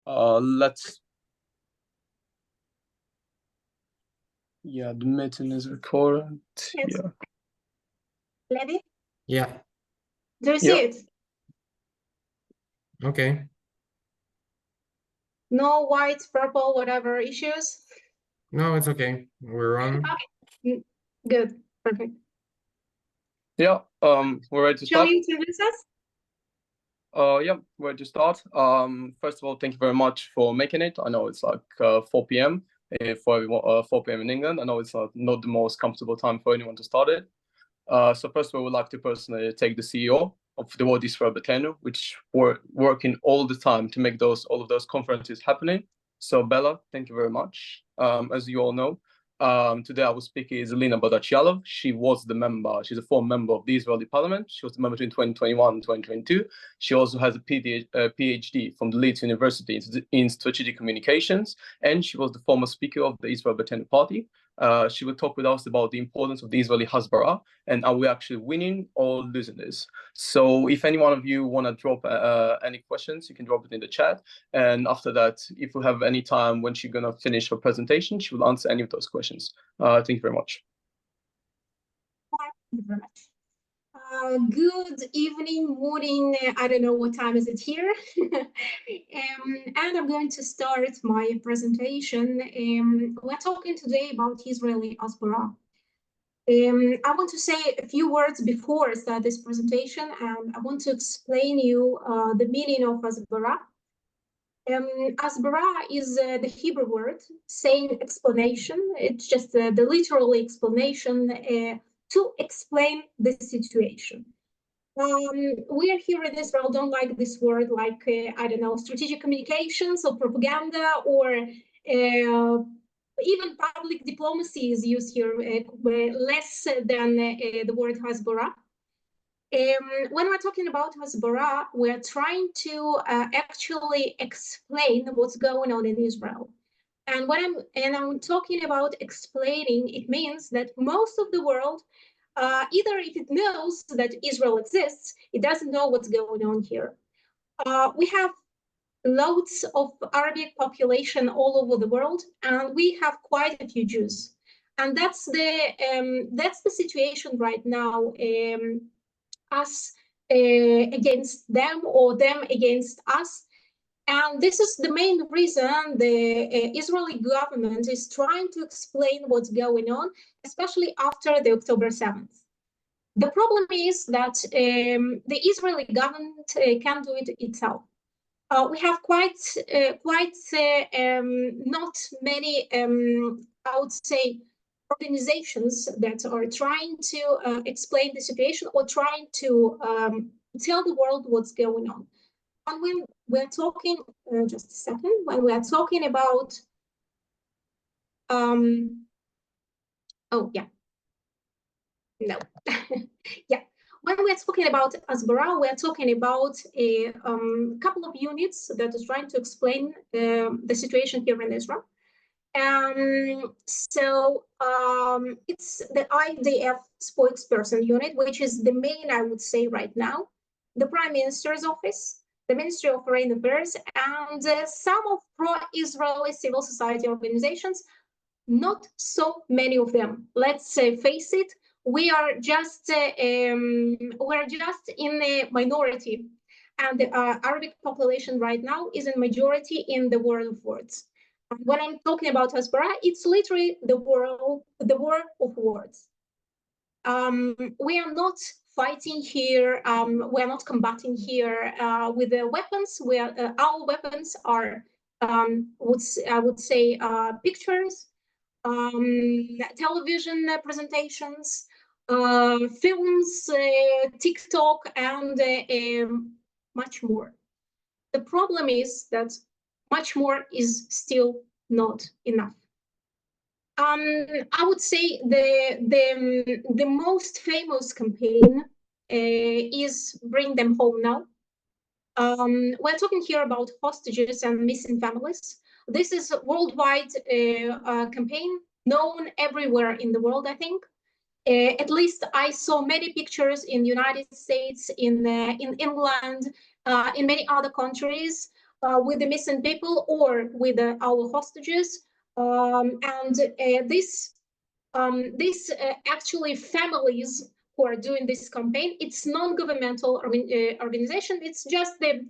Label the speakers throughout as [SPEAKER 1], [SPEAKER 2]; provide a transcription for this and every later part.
[SPEAKER 1] Let's. Yeah, the meeting is recorded.
[SPEAKER 2] Yes.
[SPEAKER 1] Yeah.
[SPEAKER 2] Ready?
[SPEAKER 3] Yeah.
[SPEAKER 2] Do you see
[SPEAKER 1] Yep.
[SPEAKER 2] it?
[SPEAKER 3] Okay.
[SPEAKER 2] No white, purple, whatever issues?
[SPEAKER 3] No, it's okay. We're on.
[SPEAKER 2] Okay. Good. Perfect.
[SPEAKER 1] Yeah. We're ready to
[SPEAKER 2] Shall
[SPEAKER 1] start.
[SPEAKER 2] you introduce us?
[SPEAKER 1] Yeah, we're ready to start. First of all, thank you very much for making it. I know it's like 4 p.m. For everyone, 4 p.m. in England. I know it's not the most comfortable time for anyone to start it. So first of all, I would like to personally take the CEO of the World Israel Battalion, which were working all the time to make all of those conferences happening. So Bella, thank you very much. As you all know, today our speaker is Alina Badachialov. She's a former member of the Israeli parliament. She was a member between 2021 and 2022. She also has a PhD from the Leeds University in strategic communications, and she was the former speaker of the Israel Battalion Party. She will talk with us about the importance of the Israeli Hasbara and are we actually winning or losing this. So if any one of you want to drop any questions, you can drop it in the chat. And after that, if we have any time when she's going to finish her presentation, she will answer any of those questions. Thank you very much.
[SPEAKER 2] Thank you very much. Good evening, morning, I don't know what time is it here. And I'm going to start my presentation. We're talking today about Israeli Hasbara. I want to say a few words before I start this presentation, and I want to explain you the meaning of Hasbara. Hasbara is the Hebrew word saying explanation. It's just the literal explanation to explain the situation. We are here in Israel don't like this word like, I don't know, strategic communications or propaganda or even public diplomacy is used here less than the word Hasbara. When we're talking about Hasbara, we're trying to actually explain what's going on in Israel. And when I'm talking about explaining, it means that most of the world, either if it knows that Israel exists, it doesn't know what's going on here. We have loads of Arabic population all over the world, and we have quite a few Jews. And that's the situation right now, us against them or them against us. And this is the main reason the Israeli government is trying to explain what's going on, especially after the October 7th. The problem is that the Israeli government can't do it itself. We have quite not many, I would say, organizations that are trying to explain the situation or trying to tell the world what's going on. And when we're talking, just a second, when we're talking about, oh yeah, no, yeah. When we're talking about Hasbara, we're talking about a couple of units that is trying to explain the situation here in Israel. So it's the IDF spokesperson unit, which is the main, I would say right now, the Prime Minister's office, the Ministry of Foreign Affairs, and some of pro-Israeli civil society organizations, not so many of them. Let's face it, we are just in a minority, and the Arabic population right now is in majority in the war of words. And when I'm talking about Hasbara, it's literally the war of words. We are not fighting here. We are not combating here with the weapons. Our weapons are, I would say, pictures, television presentations, films, TikTok, and much more. The problem is that much more is still not enough. I would say the most famous campaign is Bring Them Home Now. We're talking here about hostages and missing families. This is a worldwide campaign known everywhere in the world, I think. At least I saw many pictures in the United States, in England, in many other countries. with the missing people or with our hostages. This actually families who are doing this campaign, it's non-governmental organization. It's just the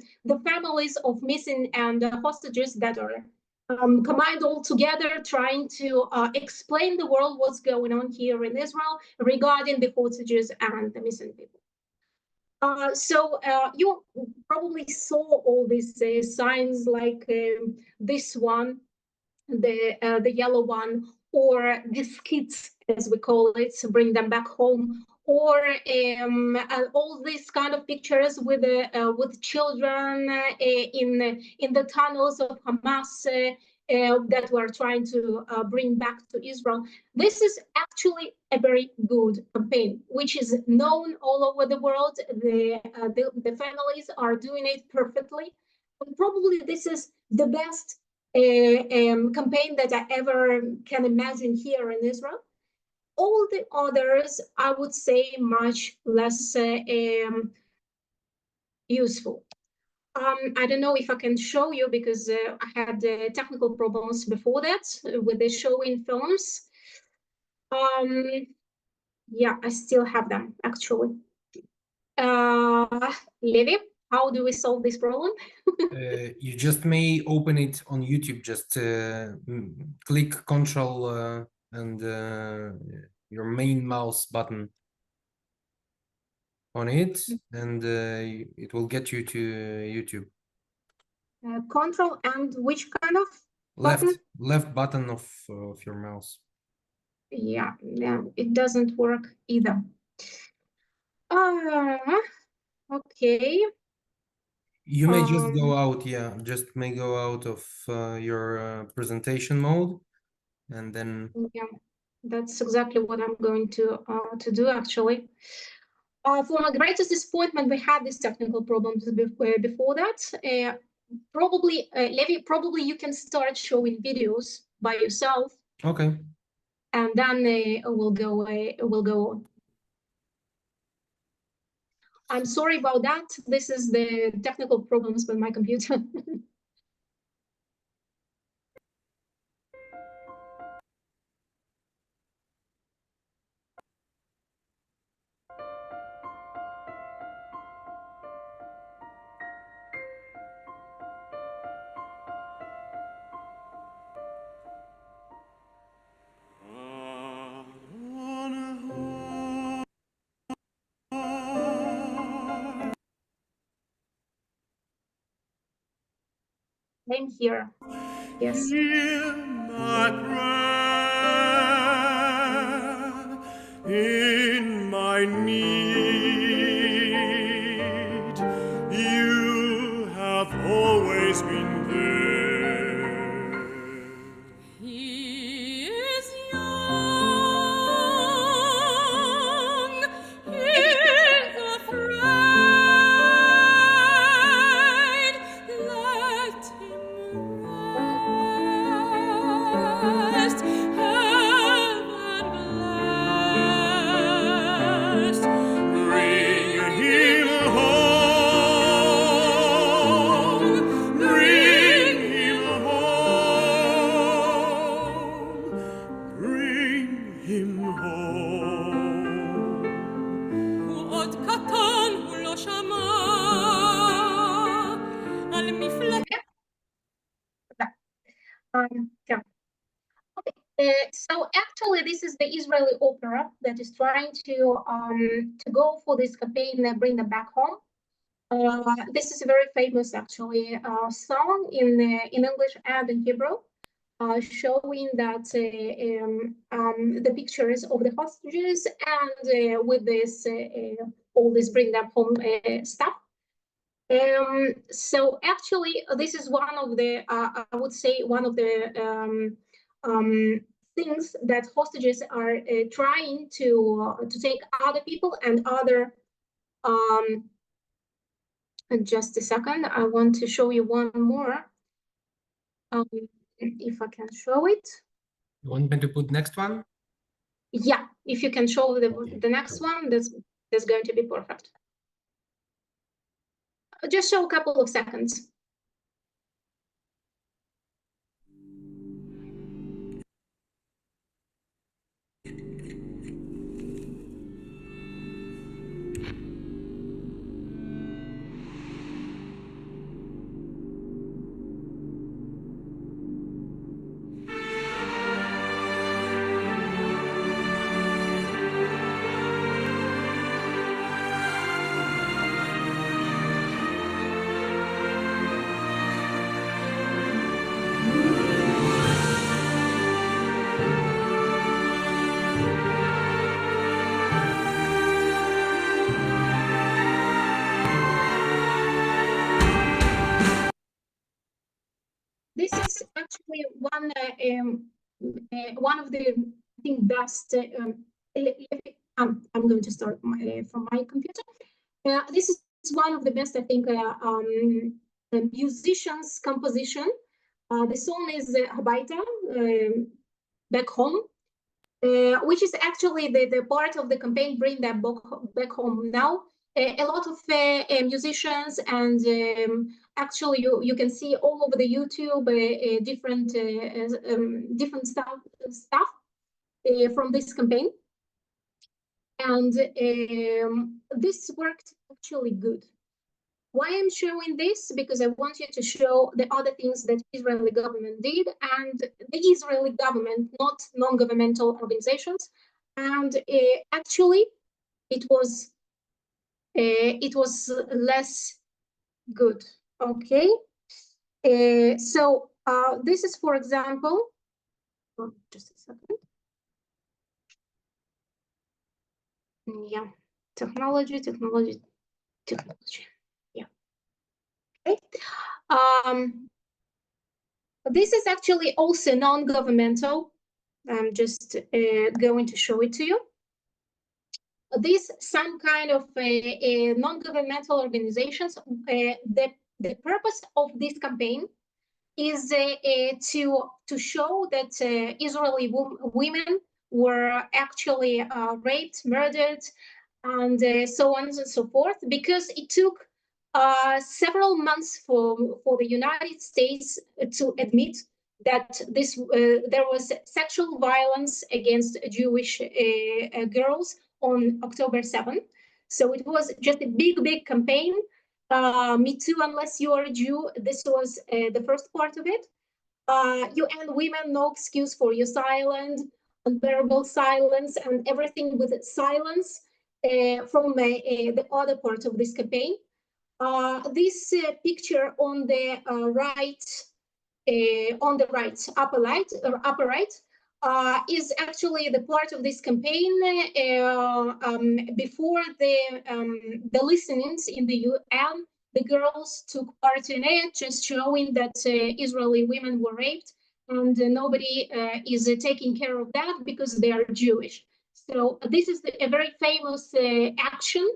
[SPEAKER 2] families of missing and hostages that are combined all together, trying to explain the world what's going on here in Israel regarding the hostages and the missing people. So you probably saw all these signs, like this one, the yellow one, or the skits, as we call it, to bring them back home, or all these kind of pictures with children in the tunnels of Hamas that we're trying to bring back to Israel. This is actually a very good campaign, which is known all over the world. The families are doing it perfectly. And probably this is the best campaign that I ever can imagine here in Israel. All the others, I would say, much less useful. I don't know if I can show you, because I had technical problems before that with the showing films. Yeah, I still have them, actually. Levi, how do we solve this problem?
[SPEAKER 3] You just may open it on YouTube. Just click Control and your main mouse button on it, and it will get you to YouTube.
[SPEAKER 2] Control and which kind of button?
[SPEAKER 3] Left button of your mouse.
[SPEAKER 2] Yeah, it doesn't work either. Okay.
[SPEAKER 3] You may just go out, just may go out of your presentation mode, and then.
[SPEAKER 2] Yeah, that's exactly what I'm going to do, actually. For my greatest disappointment, we had these technical problems before that. Probably, Levi, probably you can start showing videos by yourself.
[SPEAKER 3] Okay.
[SPEAKER 2] And then we'll go on. I'm sorry about that. This is the technical problems with my computer. Same here. Yes.
[SPEAKER 4] Hear my prayer in my need. You have always been there. He is young. He is afraid. Let him rest. Heaven blessed. Bring him home. Bring him home. Bring him home. עוד קטן הוא לא שמע על מפלט.
[SPEAKER 2] Yeah. Okay. So actually, this is the Israeli opera that is trying to go for this campaign and bring them back home. This is a very famous, actually, song in English and in Hebrew, showing that the pictures of the hostages and with this all this bring them home stuff. So actually, this is one of the I would say one of the things that hostages are trying to take other people and other. Just a second, I want to show you one more. If I can show it.
[SPEAKER 3] You want me to put next one?
[SPEAKER 2] Yeah, if you can show the next one, that's going to be perfect. Just show a couple of seconds. This is actually one of the, I think, best. I'm going to start from my computer. This is one of the best, I think, musicians' composition. The song is Habaita, back home, which is actually the part of the campaign Bring That Back Home Now. A lot of musicians and actually you can see all over the YouTube different stuff from this campaign, and this worked actually good. Why I'm showing this? Because I want you to show the other things that Israeli government did, and the Israeli government, not non-governmental organizations, and actually it was less good. Okay, so this is, for example, just a second. Yeah, technology. Yeah. Okay. This is actually also non-governmental. I'm just going to show it to you. This some kind of non-governmental organizations. The purpose of this campaign is to show that Israeli women were actually raped, murdered, and so on and so forth, because it took several months for the United States to admit that there was sexual violence against Jewish girls on October 7th. So it was just a big campaign. Me too, unless you are a Jew. This was the first part of it. You and women, no excuse for your silence, unbearable silence, and everything with silence from the other part of this campaign. This picture on the upper right, is actually the part of this campaign before the listenings in the UN. The girls took part in it, just showing that Israeli women were raped, and nobody is taking care of that because they are Jewish. So this is a very famous action,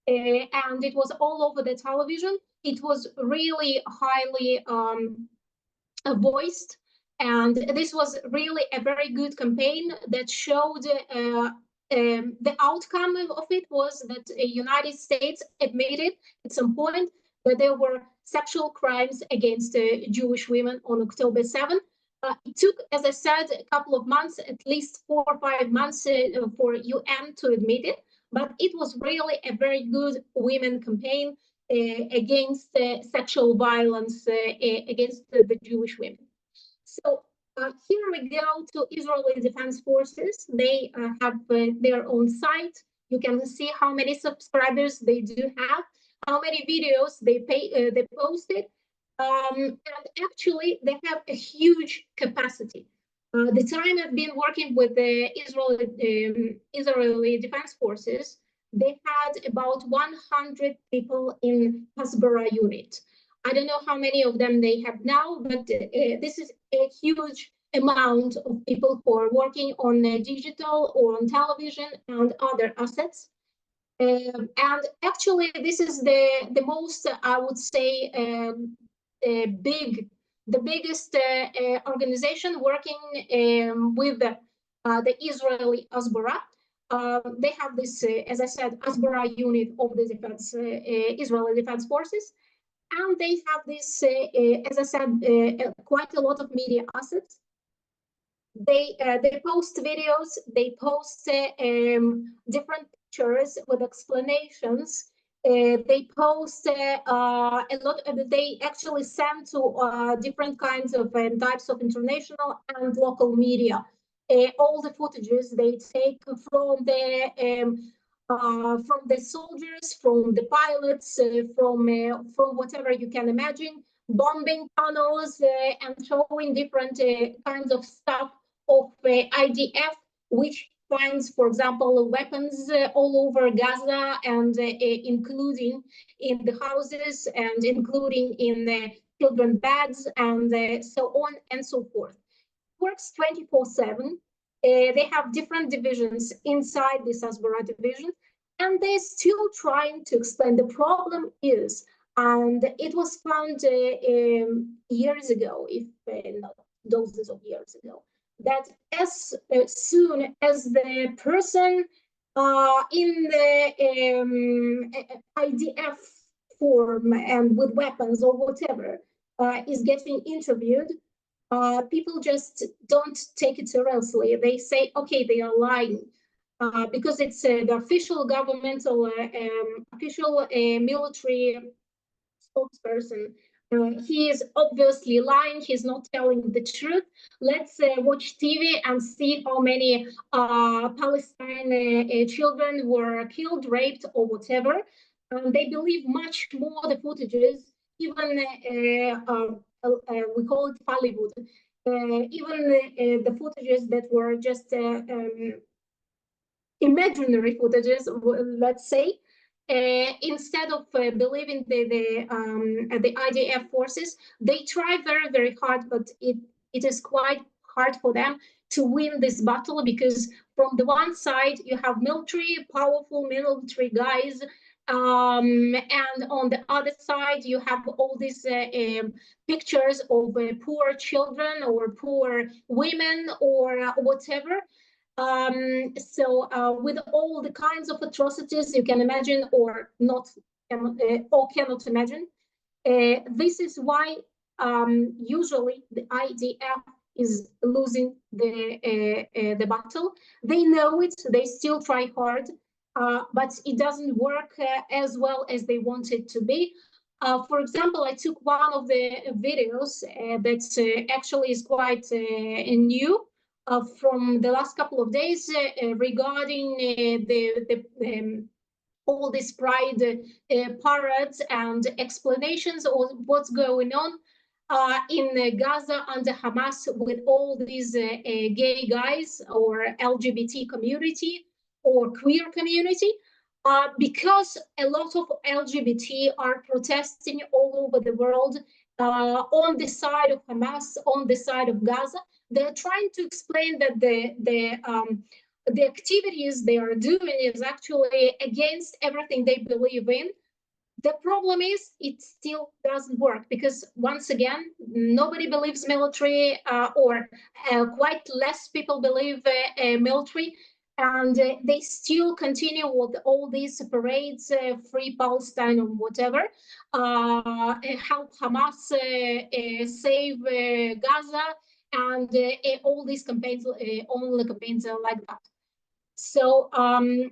[SPEAKER 2] and it was all over the television. It was really highly voiced, and this was really a very good campaign that showed the outcome of it was that the United States admitted at some point that there were sexual crimes against Jewish women on October 7th. It took, as I said, a couple of months, at least 4 or 5 months for UN to admit it, but it was really a very good women campaign against sexual violence against the Jewish women. So here we go to Israeli Defense Forces. They have their own site. You can see how many subscribers they do have, how many videos they posted, and actually they have a huge capacity. The time I've been working with the Israeli Defense Forces, they had about 100 people in Hasbara unit. I don't know how many of them they have now, but this is a huge amount of people who are working on digital or on television and other assets. And actually, this is the most, I would say, the biggest organization working with the Israeli Hasbara. They have this, as I said, Hasbara unit of the defense, Israeli Defense Forces. And they have this, as I said, quite a lot of media assets. They post videos, they post different pictures with explanations. They post a lot. They actually send to different kinds of types of international and local media. All the footages they take from the soldiers, from the pilots, from whatever you can imagine, bombing tunnels and showing different kinds of stuff of IDF, which finds, for example, weapons all over Gaza, and including in the houses and including in children beds, and so on and so forth. Works 24/7. They have different divisions inside this Hasbara division, and they're still trying to explain. The problem is, and it was found years ago, if not dozens of years ago, that as soon as the person in the IDF form and with weapons or whatever is getting interviewed, people just don't take it seriously. They say, okay, they are lying because it's the official governmental, official military spokesperson. He is obviously lying. He's not telling the truth. Let's watch TV and see how many Palestinian children were killed, raped, or whatever. They believe much more the footages, even we call it Hollywood. Even the footages that were just imaginary footages, let's say, instead of believing the IDF forces, they try very, very hard, but it is quite hard for them to win this battle, because from the one side you have military, powerful military guys, and on the other side you have all these pictures of poor children or poor women or whatever. So with all the kinds of atrocities you can imagine or cannot imagine, this is why usually the IDF is losing the battle. They know it, they still try hard, but it doesn't work as well as they want it to be. For example, I took one of the videos that actually is quite new from the last couple of days regarding all these pride parades and explanations of what's going on in Gaza under Hamas with all these gay guys or LGBT community or queer community, because a lot of LGBT are protesting all over the world on the side of Hamas, on the side of Gaza. They're trying to explain that the activities they are doing is actually against everything they believe in. The problem is it still doesn't work, because once again, nobody believes military, or quite less people believe military, and they still continue with all these parades, free Palestine or whatever, help Hamas save Gaza, and all these campaigns, only campaigns like that. So can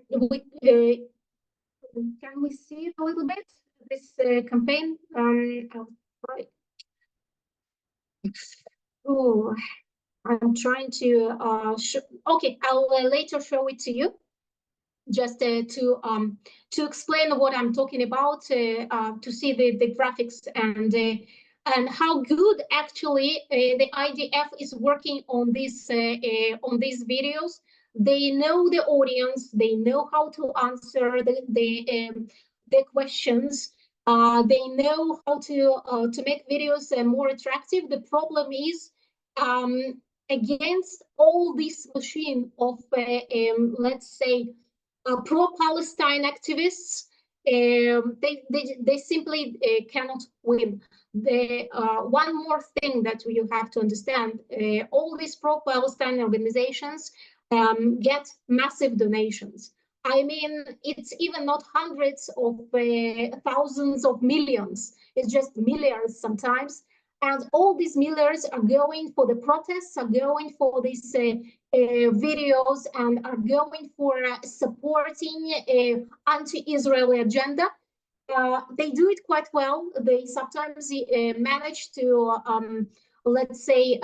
[SPEAKER 2] we see it a little bit, this campaign? I'll try. Oh, I'm trying to okay, I'll later show it to you, just to explain what I'm talking about, to see the graphics and how good actually the IDF is working on these videos. They know the audience, they know how to answer the questions. They know how to make videos more attractive. The problem is, against all this machine of let's say pro-Palestine activists, they simply cannot win. One more thing that you have to understand: all these pro-Palestine organizations get massive donations. I mean, it's even not hundreds of thousands of millions. It's just millions sometimes. And all these millions are going for the protests, are going for these videos, and are going for supporting anti-Israeli agenda. They do it quite well. They sometimes manage to, let's say,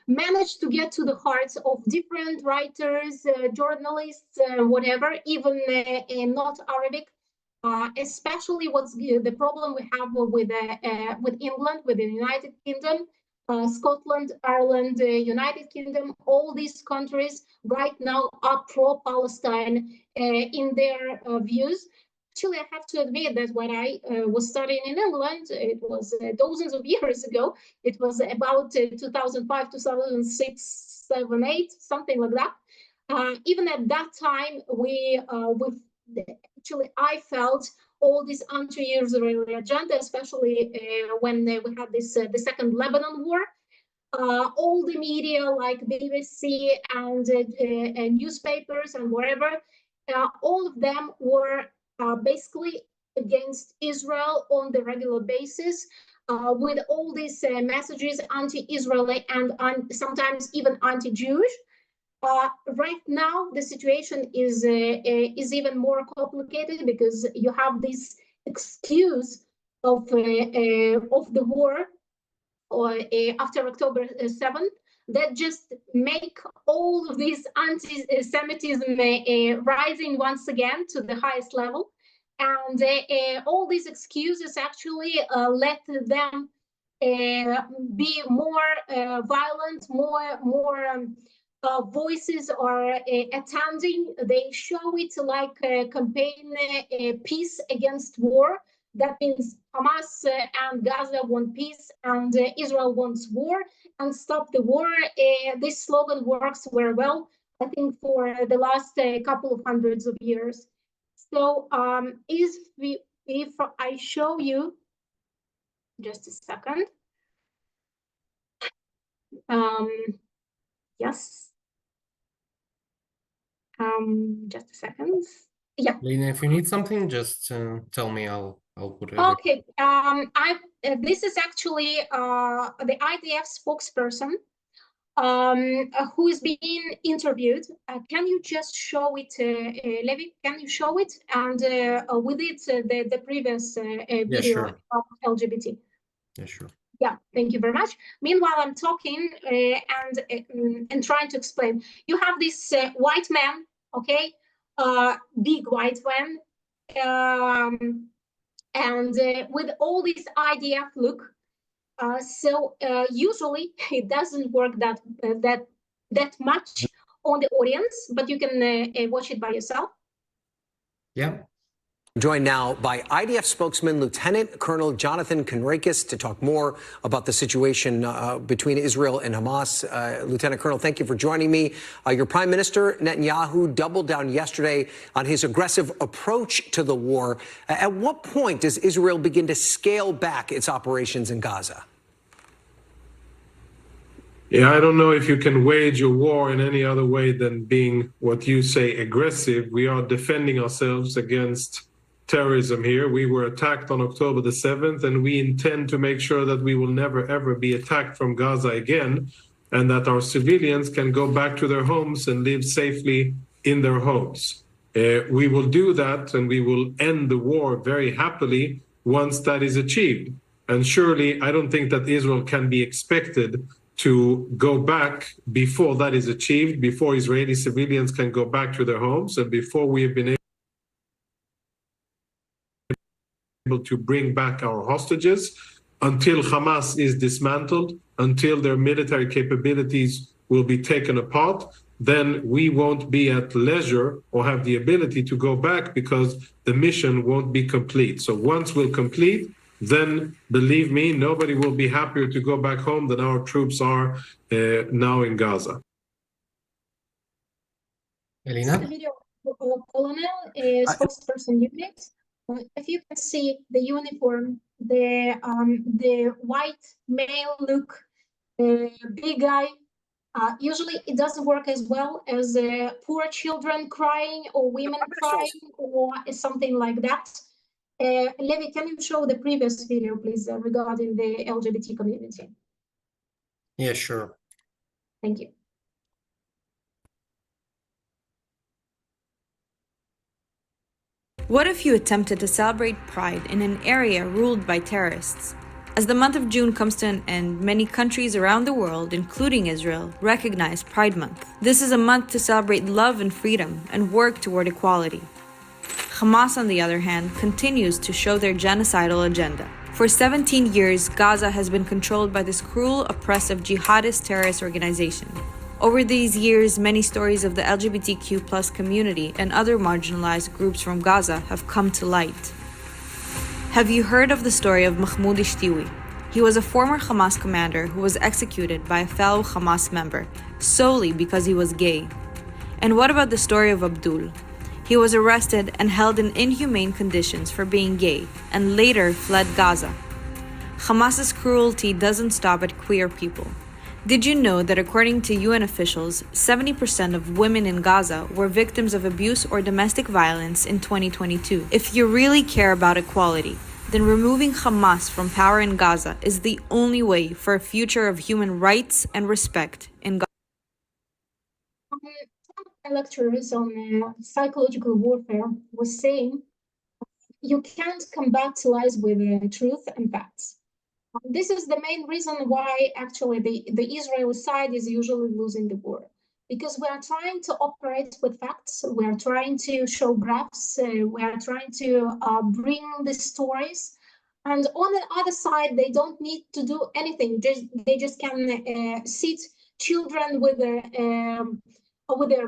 [SPEAKER 2] manage to get to the hearts of different writers, journalists, whatever, even not Arabic. Especially what's the problem we have with England, with the United Kingdom, Scotland, Ireland, United Kingdom. All these countries right now are pro-Palestine in their views. actually, I have to admit that when I was studying in England, it was dozens of years ago. It was about 2005, 2006, 7, 8, something like that. Even at that time, I felt all this anti-Israeli agenda, especially when we had this the Second Lebanon War. All the media like BBC and newspapers and whatever, all of them were basically against Israel on the regular basis, with all these messages anti-Israeli and sometimes even anti-Jewish. Right now, the situation is even more complicated because you have this excuse of the war or after October 7th that just make all of this anti-Semitism rising once again to the highest level. And all these excuses actually let them be more violent, more voices are attending. They show it like a campaign peace against war. That means Hamas and Gaza want peace and Israel wants war and stop the war. This slogan works very well, I think, for the last couple of hundreds of years. So if I show you, just a second. Yes. Just a second. Yeah.
[SPEAKER 3] Lena, if you need something, just tell me. I'll put it.
[SPEAKER 2] Okay. This is actually the IDF spokesperson who is being interviewed. Can you just show it, Levi? Can you show it? And with it, the previous video
[SPEAKER 3] sure.
[SPEAKER 2] of LGBT.
[SPEAKER 3] Yeah, sure.
[SPEAKER 2] Yeah, thank you very much. Meanwhile, I'm talking and trying to explain. You have this white man, okay, big white man, and with all this IDF look. So usually it doesn't work that much on the audience, but you can watch it by yourself.
[SPEAKER 3] Yeah.
[SPEAKER 5] Joined now by IDF spokesman Lieutenant Colonel Jonathan Conrakis to talk more about the situation between Israel and Hamas. Lieutenant Colonel, thank you for joining me. Your Prime Minister Netanyahu doubled down yesterday on his aggressive approach to the war. At what point does Israel begin to scale back its operations in Gaza?
[SPEAKER 6] Yeah, I don't know if you can wage a war in any other way than being what you say aggressive. We are defending ourselves against terrorism here. We were attacked on October the 7th, and we intend to make sure that we will never, ever be attacked from Gaza again, and that our civilians can go back to their homes and live safely in their homes. We will do that, and we will end the war very happily once that is achieved. And surely, I don't think that Israel can be expected to go back before that is achieved, before Israeli civilians can go back to their homes, and before we have been able to bring back our hostages, until Hamas is dismantled, until their military capabilities will be taken apart. Then we won't be at leisure or have the ability to go back because the mission won't be complete. So once we're complete, then believe me, nobody will be happier to go back home than our troops are now in Gaza.
[SPEAKER 3] Elena?
[SPEAKER 2] The video of Colonel spokesperson unit. If you can see the uniform, the white male look, big guy, usually it doesn't work as well as poor children crying or women crying or something like that. Levi, can you show the previous video, please, regarding the LGBT community?
[SPEAKER 3] Yeah, sure.
[SPEAKER 2] Thank you.
[SPEAKER 7] What if you attempted to celebrate Pride in an area ruled by terrorists? As the month of June comes to an end, many countries around the world, including Israel, recognize Pride Month. This is a month to celebrate love and freedom and work toward equality. Hamas, on the other hand, continues to show their genocidal agenda. For 17 years, Gaza has been controlled by this cruel, oppressive, jihadist terrorist organization. Over these years, many stories of the LGBTQ+ community and other marginalized groups from Gaza have come to light. Have you heard of the story of Mahmoud Ishtiwi? He was a former Hamas commander who was executed by a fellow Hamas member solely because he was gay. And what about the story of Abdul? He was arrested and held in inhumane conditions for being gay and later fled Gaza. Hamas's cruelty doesn't stop at queer people. Did you know that according to UN officials, 70% of women in Gaza were victims of abuse or domestic violence in 2022? If you really care about equality, then removing Hamas from power in Gaza is the only way for a future of human rights and respect in Gaza.
[SPEAKER 2] Some lecturers on psychological warfare was saying you can't combat lies with truth and facts. This is the main reason why actually the Israeli side is usually losing the war, because we are trying to operate with facts, we are trying to show graphs, we are trying to bring the stories, and on the other side they don't need to do anything. They just can sit children with their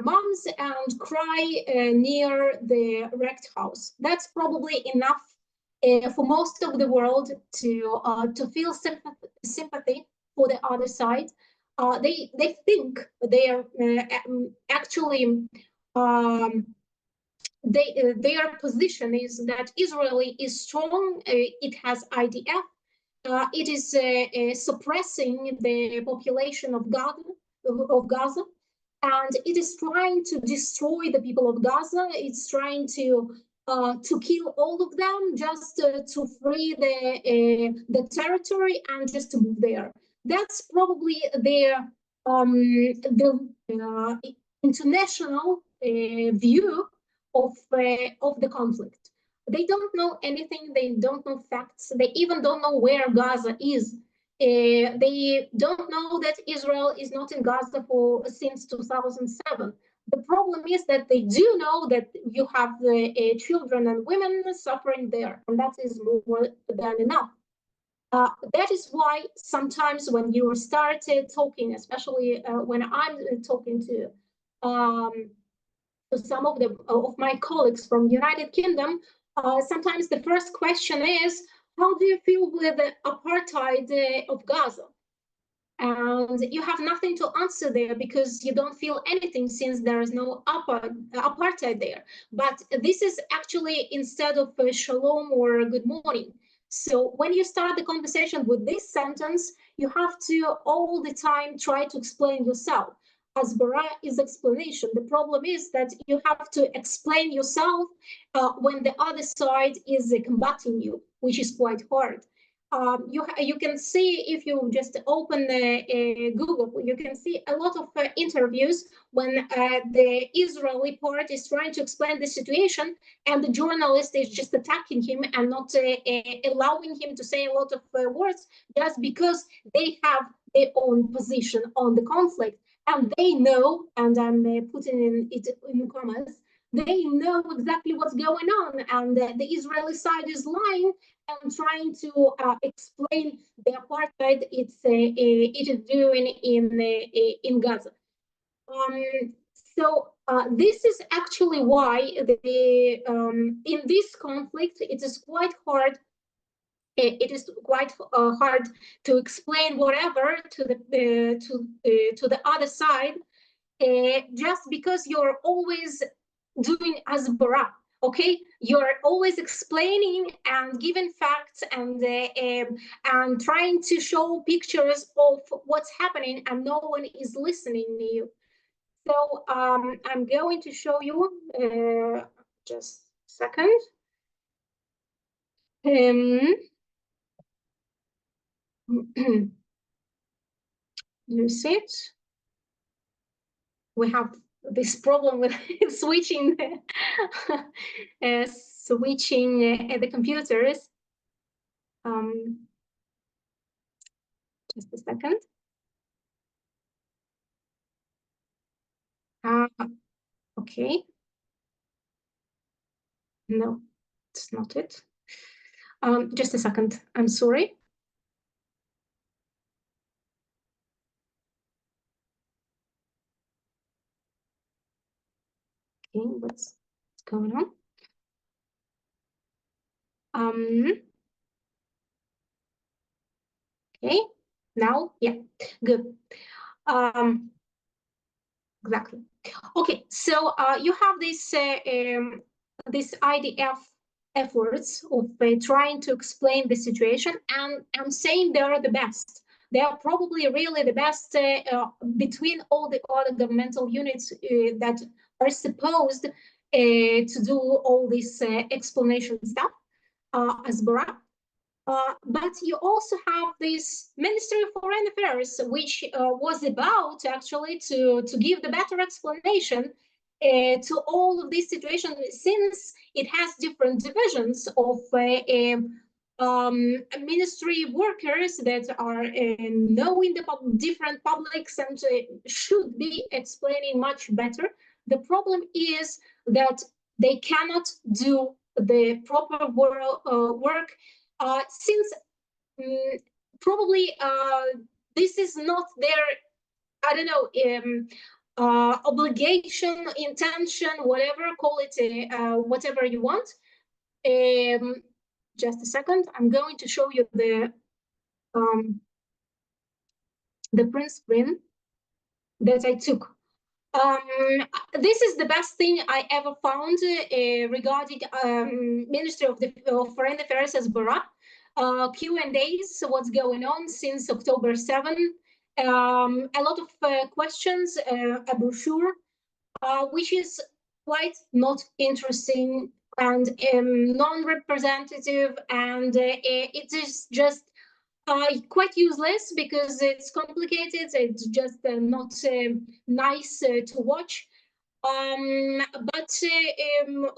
[SPEAKER 2] moms and cry near the wrecked house. That's probably enough for most of the world to feel sympathy for the other side. They think they are actually their position is that Israel is strong. It has IDF. It is suppressing the population of Gaza, and it is trying to destroy the people of Gaza. It's trying to kill all of them just to free the territory and just to move there. That's probably their the international view of the conflict. They don't know anything. They don't know facts. They even don't know where Gaza is. They don't know that Israel is not in Gaza since 2007. The problem is that they do know that you have children and women suffering there, and that is more than enough. That is why sometimes when you start talking, especially when I'm talking to some of my colleagues from United Kingdom, sometimes the first question is, how do you feel with the apartheid of Gaza? And you have nothing to answer there because you don't feel anything since there is no apartheid there. But this is actually instead of shalom or good morning. So when you start the conversation with this sentence, you have to all the time try to explain yourself. Hasbara is explanation. The problem is that you have to explain yourself when the other side is combating you, which is quite hard. You can see, if you just open Google, you can see a lot of interviews when the Israeli part is trying to explain the situation and the journalist is just attacking him and not allowing him to say a lot of words just because they have their own position on the conflict. And they know, and I'm putting it in commas, they know exactly what's going on, and the Israeli side is lying and trying to explain the apartheid it is doing in Gaza. So this is actually why in this conflict it is quite hard. It is quite hard to explain whatever to the other side, just because you're always doing Hasbara. Okay, you're always explaining and giving facts and trying to show pictures of what's happening, and no one is listening to you. So I'm going to show you just a second. You see it? We have this problem with switching the computers. Just a second. Okay. No, it's not it. Just a second. I'm sorry. Okay, what's going on? Okay, now, yeah, good. Exactly. Okay, so you have this IDF efforts of trying to explain the situation, and I'm saying they are the best. They are probably really the best between all the other governmental units that are supposed to do all this explanation stuff, Hasbara. But you also have this Ministry of Foreign Affairs, which was about actually to give the better explanation to all of this situation, since it has different divisions of ministry workers that are knowing the different publics and should be explaining much better. The problem is that they cannot do the proper work since probably this is not their, I don't know, obligation, intention, whatever, call it whatever you want. Just a second, I'm going to show you the print screen that I took. This is the best thing I ever found regarding Ministry of Foreign Affairs Hasbara. Q&As, what's going on since October 7. A lot of questions, a brochure, which is quite not interesting and non-representative, and it is just quite useless because it's complicated. It's just not nice to watch. But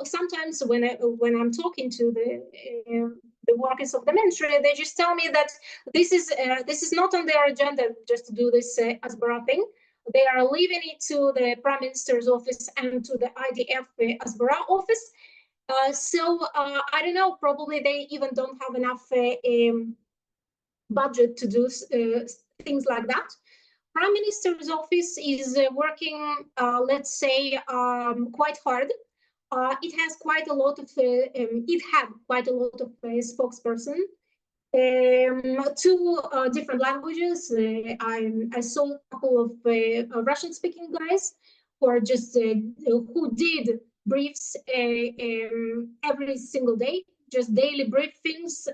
[SPEAKER 2] sometimes when I'm talking to the workers of the ministry, they just tell me that this is not on their agenda just to do this Hasbara thing. They are leaving it to the Prime Minister's office and to the IDF Hasbara office. So I don't know, probably they even don't have enough budget to do things like that. Prime Minister's office is working, let's say, quite hard. It has quite a lot of, it had quite a lot of spokesperson, 2 different languages. I saw a couple of Russian-speaking guys who are just who did briefs every single day, just daily briefings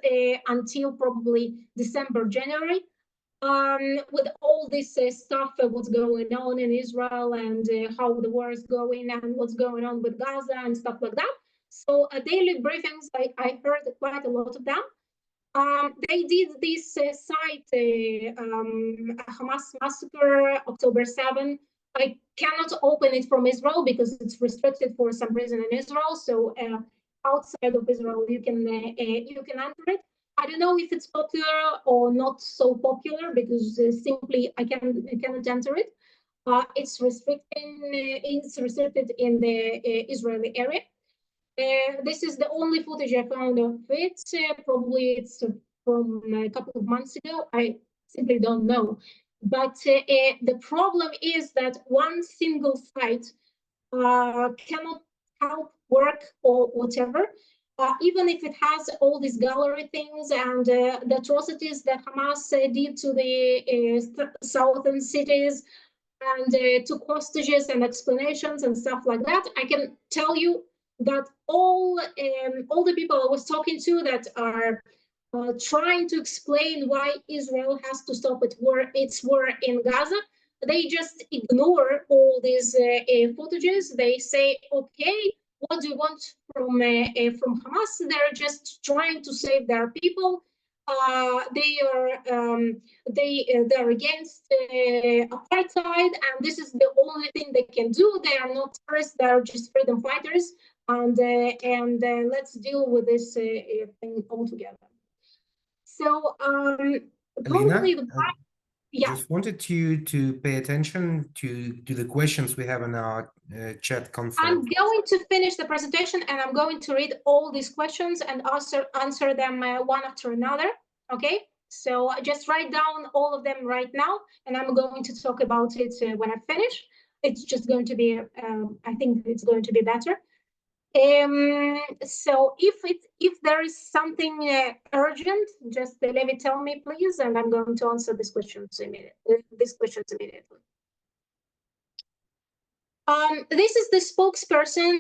[SPEAKER 2] until probably December, January. With all this stuff, what's going on in Israel and how the war is going and what's going on with Gaza and stuff like that. So daily briefings, I heard quite a lot of them. They did this site, Hamas massacre, October 7. I cannot open it from Israel because it's restricted for some reason in Israel. So outside of Israel, you can enter it. I don't know if it's popular or not so popular because simply I cannot enter it. It's restricted in the Israeli area. This is the only footage I found of it. Probably it's from a couple of months ago. I simply don't know. But the problem is that one single site cannot help work or whatever. Even if it has all these gallery things and the atrocities that Hamas did to the southern cities and took hostages and explanations and stuff like that, I can tell you that all the people I was talking to that are trying to explain why Israel has to stop its war in Gaza, they just ignore all these footages. They say, okay, what do you want from Hamas? They're just trying to save their people. They're against apartheid, and this is the only thing they can do. They are not terrorists; they are just freedom fighters. And let's deal with this thing altogether. So probably
[SPEAKER 3] yeah. Just wanted you to pay attention to the questions we have in our chat conference.
[SPEAKER 2] I'm going to finish the presentation and I'm going to read all these questions and answer them one after another. Okay, so just write down all of them right now, and I'm going to talk about it when I finish. it's just going to be, I think it's going to be better. So if there is something urgent, just Levi, tell me please, and I'm going to answer these questions immediately. This is the spokesperson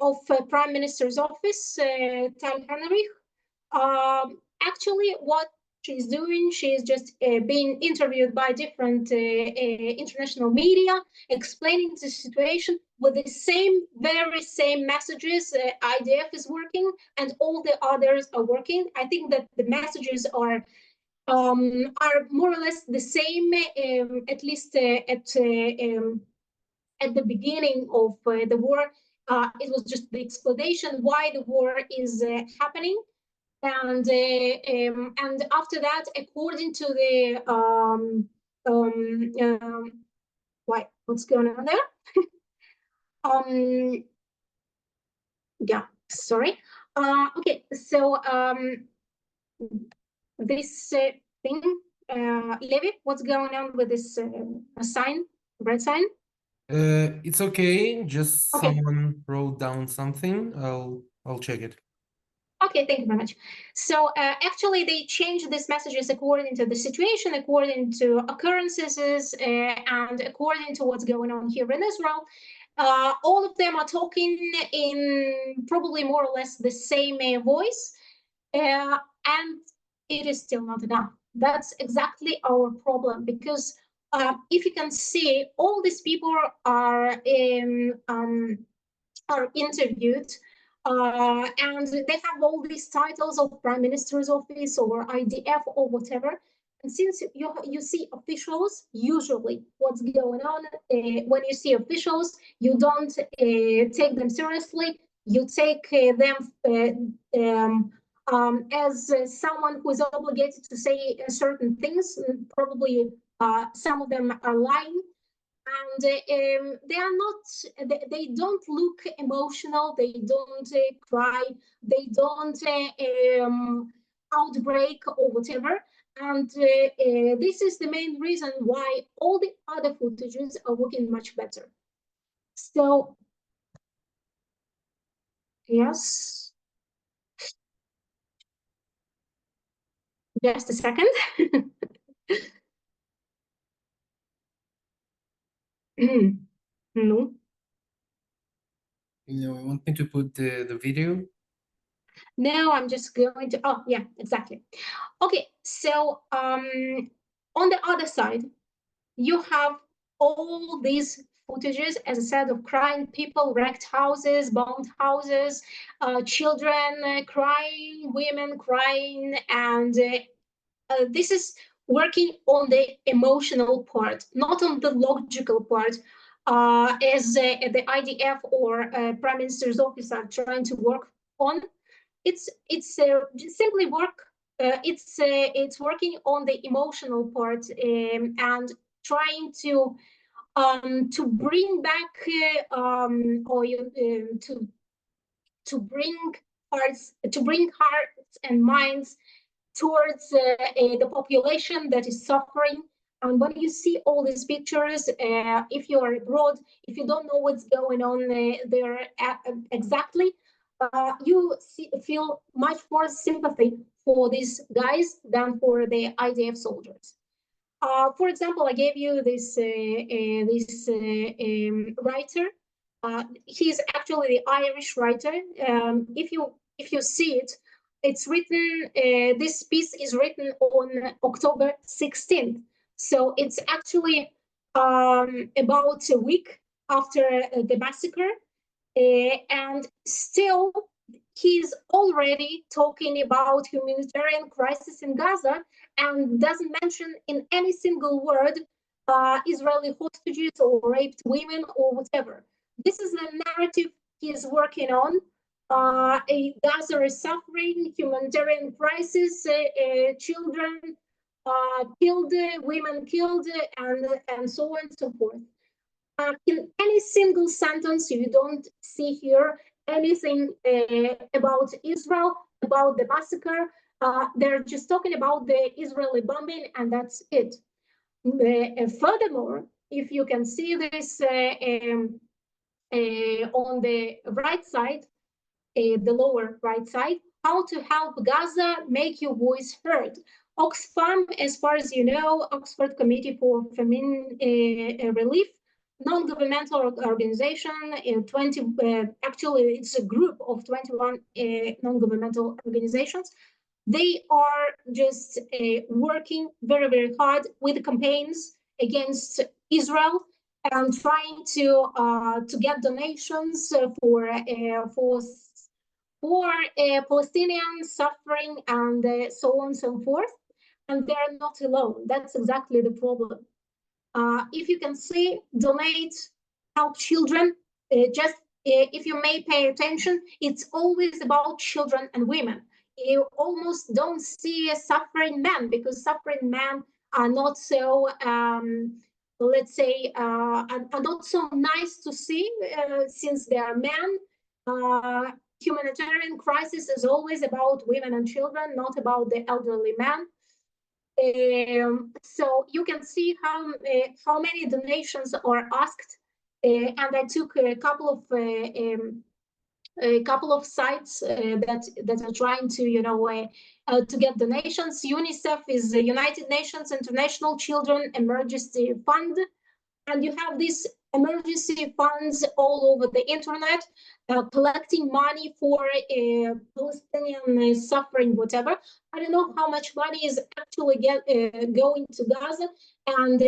[SPEAKER 2] of Prime Minister's office, Tal Henrich. Actually, what she's doing, she's just being interviewed by different international media, explaining the situation with the very same messages. IDF is working, and all the others are working. I think that the messages are more or less the same, at least at the beginning of the war. It was just the explanation why the war is happening. And after that, according to the what's going on there? Yeah, sorry. Okay, so this thing, Levi, what's going on with this sign, red sign?
[SPEAKER 3] It's okay. Just
[SPEAKER 2] Okay.
[SPEAKER 3] someone wrote down something. I'll check it.
[SPEAKER 2] Okay, thank you very much. So actually, they changed these messages according to the situation, according to occurrences, and according to what's going on here in Israel. All of them are talking in probably more or less the same voice, and it is still not enough. That's exactly our problem, because if you can see, all these people are interviewed. And they have all these titles of Prime Minister's office or IDF or whatever. And since you see officials, usually what's going on, when you see officials, you don't take them seriously. You take them as someone who is obligated to say certain things. Probably some of them are lying. And they are not, they don't look emotional, they don't cry, they don't outbreak or whatever. And this is the main reason why all the other footages are working much better. So, yes. Just a second. No.
[SPEAKER 3] You want me to put the video?
[SPEAKER 2] No, I'm just going to, oh yeah, exactly. Okay, so on the other side, you have all these footages, as I said, of crying people, wrecked houses, bombed houses, children crying, women crying, and this is working on the emotional part, not on the logical part, as the IDF or Prime Minister's office are trying to work on. It's simply work. It's working on the emotional part and trying to bring back to bring hearts and minds towards the population that is suffering. And when you see all these pictures, if you are abroad, if you don't know what's going on there exactly, you feel much more sympathy for these guys than for the IDF soldiers. For example, I gave you this writer. He's actually the Irish writer. If you see it, it's written. This piece is written on October 16th, so it's actually about a week after the massacre, and still he's already talking about humanitarian crisis in Gaza and doesn't mention in any single word Israeli hostages or raped women or whatever. This is the narrative he is working on. Gaza is suffering, humanitarian crisis, children killed, women killed, and so on and so forth. In any single sentence, you don't see here anything about Israel, about the massacre. They're just talking about the Israeli bombing, and that's it. Furthermore, if you can see this on the right side, the lower right side, how to help Gaza make your voice heard. Oxfam, as far as you know, Oxford Committee for Famine Relief, non-governmental organization, actually it's a group of 21 non-governmental organizations. They are just working very, very hard with campaigns against Israel and trying to get donations for Palestinian suffering and so on and so forth. And they're not alone. That's exactly the problem. If you can see, donate, help children, if you may pay attention, it's always about children and women. You almost don't see suffering men, because suffering men are not so, let's say, are not so nice to see since they are men. Humanitarian crisis is always about women and children, not about the elderly men. So you can see how many donations are asked, and I took a couple of sites that are trying to to get donations. UNICEF is the United Nations International Children Emergency Fund, and you have these emergency funds all over the internet, collecting money for Palestinian suffering, whatever. I don't know how much money is actually going to Gaza, and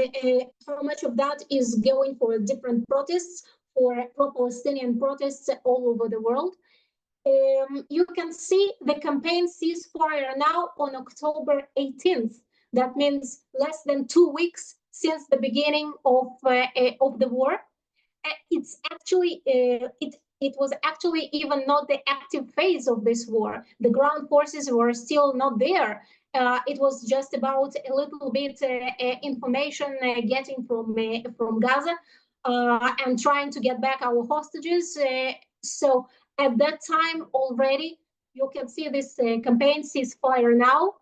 [SPEAKER 2] how much of that is going for different protests, for pro-Palestinian protests all over the world. You can see the campaign ceasefire now on October 18th. That means less than 2 weeks since the beginning of the war. It's actually it was actually even not the active phase of this war. The ground forces were still not there. It was just about a little bit information getting from Gaza and trying to get back our hostages. So at that time already, you can see this campaign ceasefire now,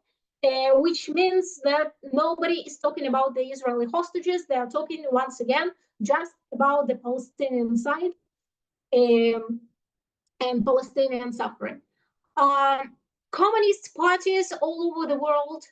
[SPEAKER 2] which means that nobody is talking about the Israeli hostages. They are talking once again just about the Palestinian side and Palestinian suffering. Communist parties all over the world,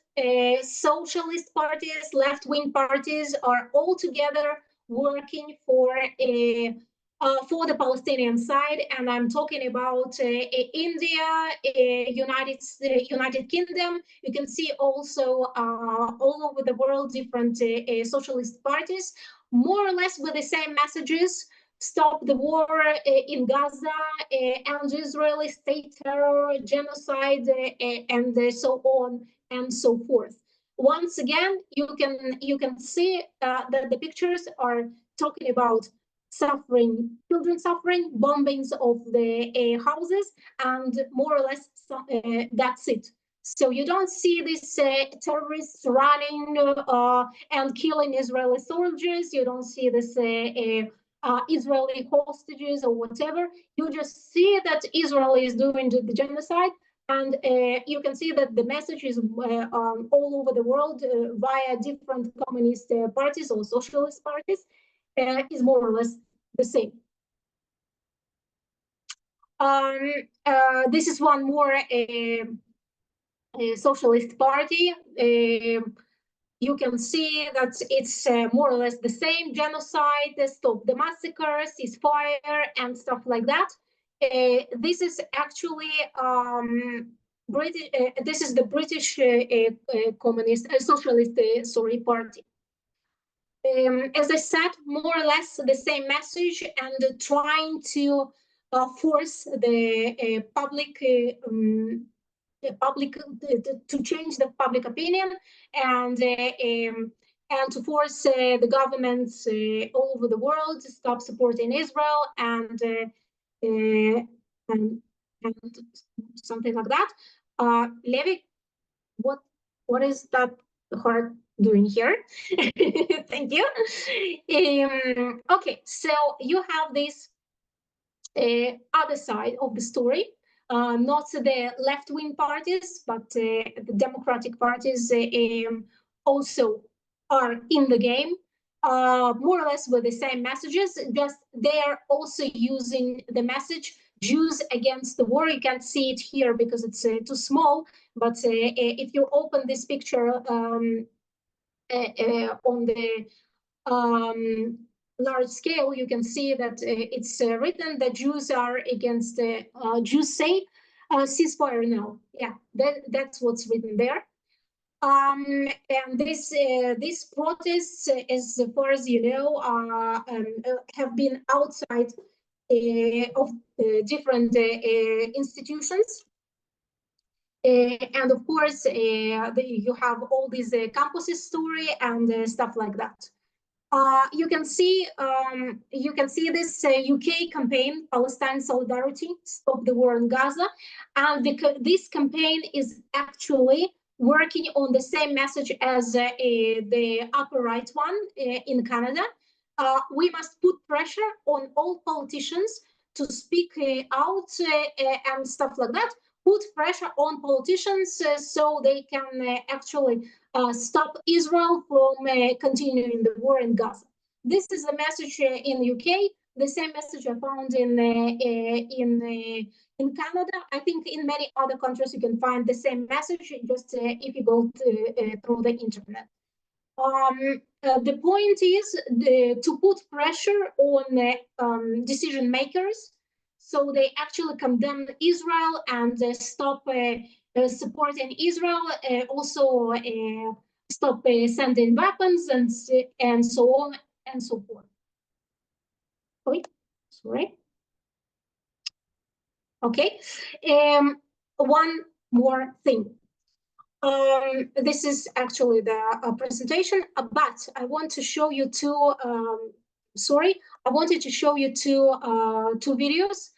[SPEAKER 2] socialist parties, left-wing parties are all together working for the Palestinian side, and I'm talking about India, United Kingdom. You can see also all over the world different socialist parties, more or less with the same messages: stop the war in Gaza, end Israeli state terror, genocide, and so on and so forth. Once again, you can see that the pictures are talking about suffering, children suffering, bombings of the houses, and more or less that's it. So you don't see these terrorists running and killing Israeli soldiers. You don't see this Israeli hostages or whatever. You just see that Israel is doing the genocide, and you can see that the message is all over the world via different communist parties or socialist parties is more or less the same. This is one more socialist party. You can see that it's more or less the same: genocide, stop the massacre, ceasefire, and stuff like that. This is actually British. This is the British communist socialist party. As I said, more or less the same message, and trying to force the public to change the public opinion, and to force the governments all over the world to stop supporting Israel, and something like that. Levi, what is that heart doing here? Thank you. Okay, so you have this other side of the story. Not the left-wing parties, but the democratic parties also are in the game. more or less with the same messages, just they're also using the message Jews against the war. You can't see it here because it's too small, but if you open this picture on the large scale, you can see that it's written that Jews are against Jews say ceasefire now. Yeah, that's what's written there. And these protests, as far as you know, have been outside of different institutions. And of course, you have all these campuses story and stuff like that. You can see this UK campaign, Palestine Solidarity, Stop the War in Gaza, and this campaign is actually working on the same message as the upper right one in Canada. We must put pressure on all politicians to speak out and stuff like that. Put pressure on politicians so they can actually stop Israel from continuing the war in Gaza. This is the message in the UK. The same message I found in Canada. I think in many other countries you can find the same message, just if you go through the internet. The point is to put pressure on decision makers, so they actually condemn Israel and stop supporting Israel. Also stop sending weapons and so on and so forth. Wait, sorry. Okay, one more thing. This is actually the presentation, but I want to show you two. I wanted to show you two videos.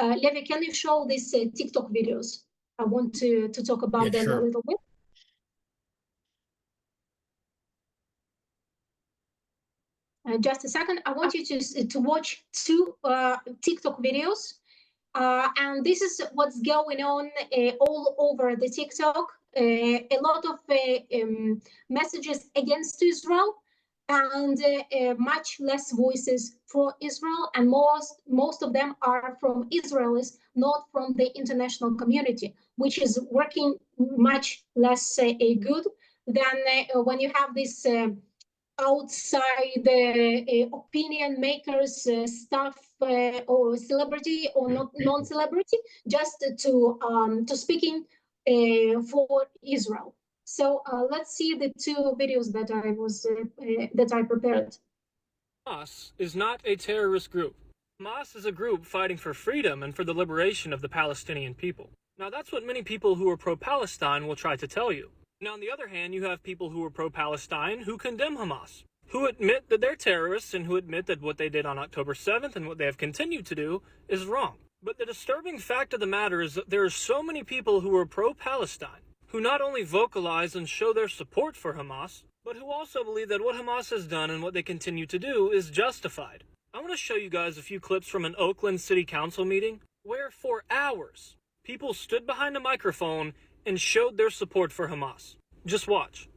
[SPEAKER 2] Levi, can you show these TikTok videos? I want to talk about them a little bit. Just a second. I want you to watch two TikTok videos. And this is what's going on all over the TikTok. A lot of messages against Israel and much less voices for Israel. And most of them are from Israelis, not from the international community, which is working much less good than when you have this outside opinion makers stuff or celebrity or not non-celebrity, just to speaking for Israel. So let's see the two videos that I prepared.
[SPEAKER 8] Hamas is not a terrorist group. Hamas is a group fighting for freedom and for the liberation of the Palestinian people. Now that's what many people who are pro-Palestine will try to tell you. Now, on the other hand, you have people who are pro-Palestine who condemn Hamas, who admit that they're terrorists and who admit that what they did on October 7th and what they have continued to do is wrong. But the disturbing fact of the matter is that there are so many people who are pro-Palestine who not only vocalize and show their support for Hamas, but who also believe that what Hamas has done and what they continue to do is justified. I want to show you guys a few clips from an Oakland City Council meeting where for hours people stood behind a microphone and showed their support for Hamas. Just watch.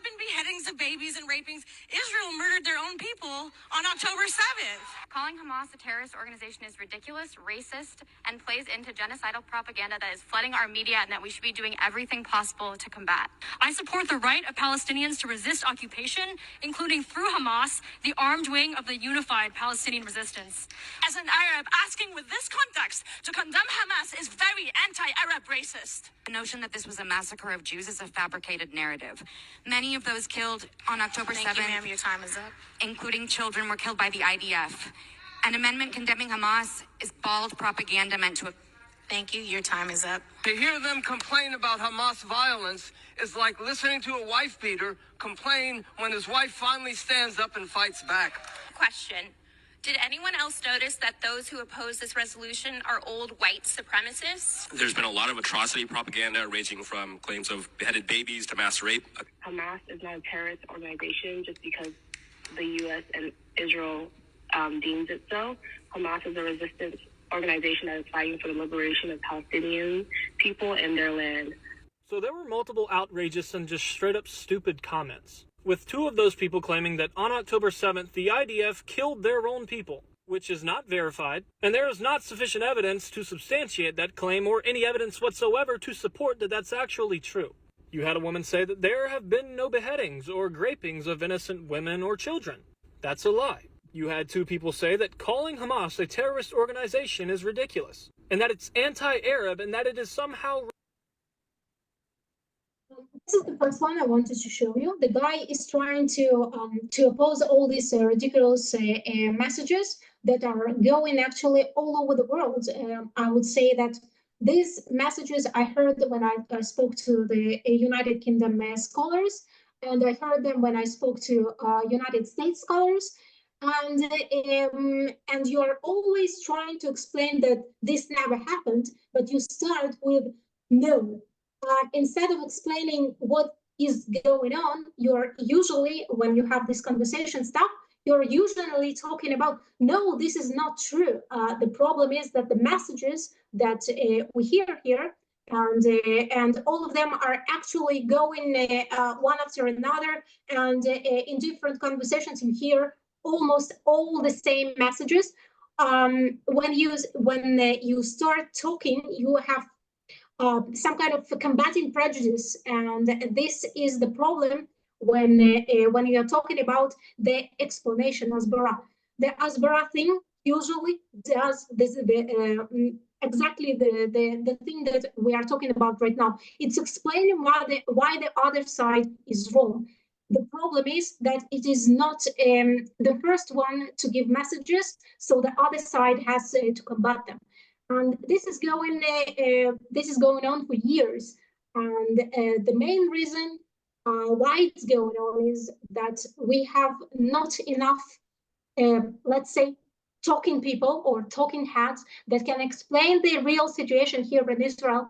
[SPEAKER 9] Been beheadings of babies and rapings. Israel murdered their own people on October 7th.
[SPEAKER 10] Calling Hamas a terrorist organization is ridiculous, racist, and plays into genocidal propaganda that is flooding our media and that we should be doing everything possible to combat.
[SPEAKER 9] I support the right of Palestinians to resist occupation, including through Hamas, the armed wing of the unified Palestinian resistance. As an Arab, asking with this context to condemn Hamas is very anti-Arab racist.
[SPEAKER 10] The notion that this was a massacre of Jews is a fabricated narrative. Many of those killed on October 7th,
[SPEAKER 9] Thank you, ma'am. Your time is up.
[SPEAKER 10] including children, were killed by the IDF. An amendment condemning Hamas is bald propaganda meant to...
[SPEAKER 9] Thank you. Your time is up.
[SPEAKER 11] To hear them complain about Hamas violence is like listening to a wife beater complain when his wife finally stands up and fights back.
[SPEAKER 10] Question. Did anyone else notice that those who oppose this resolution are old white supremacists?
[SPEAKER 12] There's been a lot of atrocity propaganda ranging from claims of beheaded babies to mass rape.
[SPEAKER 13] Hamas is not a terrorist organization just because the U.S. and Israel deems it so. Hamas is a resistance organization that is fighting for the liberation of Palestinian people and their land.
[SPEAKER 8] So there were multiple outrageous and just straight up stupid comments. with 2 of those people claiming that on October 7th, the IDF killed their own people, which is not verified, and there is not sufficient evidence to substantiate that claim or any evidence whatsoever to support that that's actually true. You had a woman say that there have been no beheadings or grapings of innocent women or children. That's a lie. You had 2 people say that calling Hamas a terrorist organization is ridiculous, and that it's anti-Arab and that it is somehow...
[SPEAKER 2] This is the first one I wanted to show you. The guy is trying to oppose all these ridiculous messages that are going actually all over the world. I would say that these messages I heard when I spoke to the United Kingdom scholars, and I heard them when I spoke to United States scholars. And you're always trying to explain that this never happened, but you start with no. Instead of explaining what is going on, you're usually, when you have this conversation stuff, you're usually talking about, no, this is not true. The problem is that the messages that we hear here, and all of them are actually going one after another, and in different conversations you hear almost all the same messages. When you start talking, you have some kind of combating prejudice, and this is the problem when you're talking about the explanation Hasbara. The Hasbara thing usually does this exactly the thing that we are talking about right now. It's explaining why the other side is wrong. The problem is that it is not the first one to give messages, so the other side has to combat them. And this is going on for years. And the main reason why it's going on is that we have not enough, let's say, talking people or talking heads that can explain the real situation here in Israel,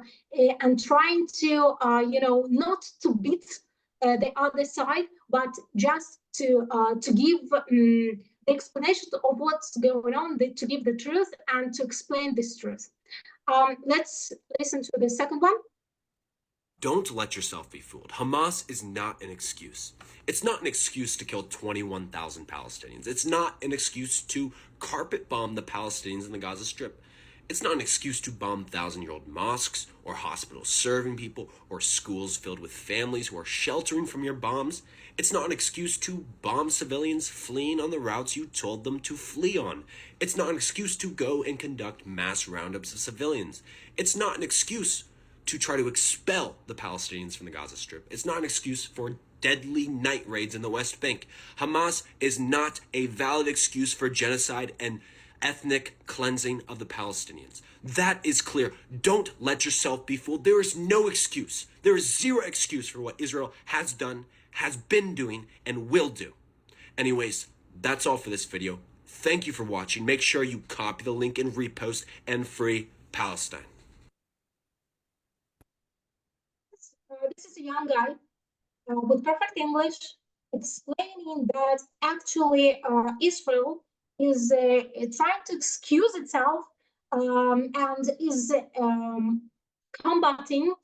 [SPEAKER 2] and trying to, not to beat the other side, but just to give the explanation of what's going on, to give the truth and to explain this truth. Let's listen to the second one.
[SPEAKER 14] Don't let yourself be fooled. Hamas is not an excuse. It's not an excuse to kill 21,000 Palestinians. It's not an excuse to carpet bomb the Palestinians in the Gaza Strip. It's not an excuse to bomb 1,000-year-old mosques or hospitals serving people or schools filled with families who are sheltering from your bombs. It's not an excuse to bomb civilians fleeing on the routes you told them to flee on. It's not an excuse to go and conduct mass roundups of civilians. It's not an excuse to try to expel the Palestinians from the Gaza Strip. It's not an excuse for deadly night raids in the West Bank. Hamas is not a valid excuse for genocide and ethnic cleansing of the Palestinians. That is clear. Don't let yourself be fooled. There is no excuse. There is zero excuse for what Israel has done, has been doing, and will do. Anyways, that's all for this video. Thank you for watching. Make sure you copy the link and repost, and free Palestine.
[SPEAKER 2] This is a young guy with perfect English explaining that actually Israel is trying to excuse itself and is combating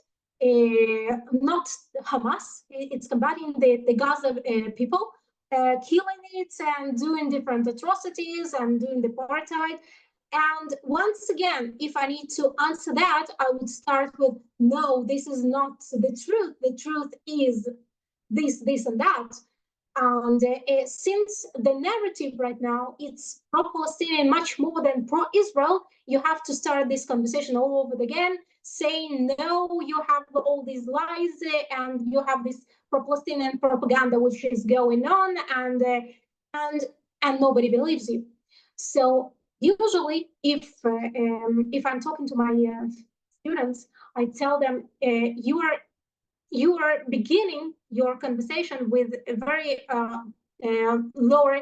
[SPEAKER 2] not Hamas. It's combating the Gaza people, killing it and doing different atrocities and doing the apartheid. And once again, if I need to answer that, I would start with, no, this is not the truth. The truth is this, and that. And since the narrative right now, it's pro-Palestinian much more than pro-Israel, you have to start this conversation all over again, saying, no, you have all these lies and you have this pro-Palestinian propaganda which is going on, and nobody believes you. So usually, if I'm talking to my students, I tell them you are beginning your conversation with a very lower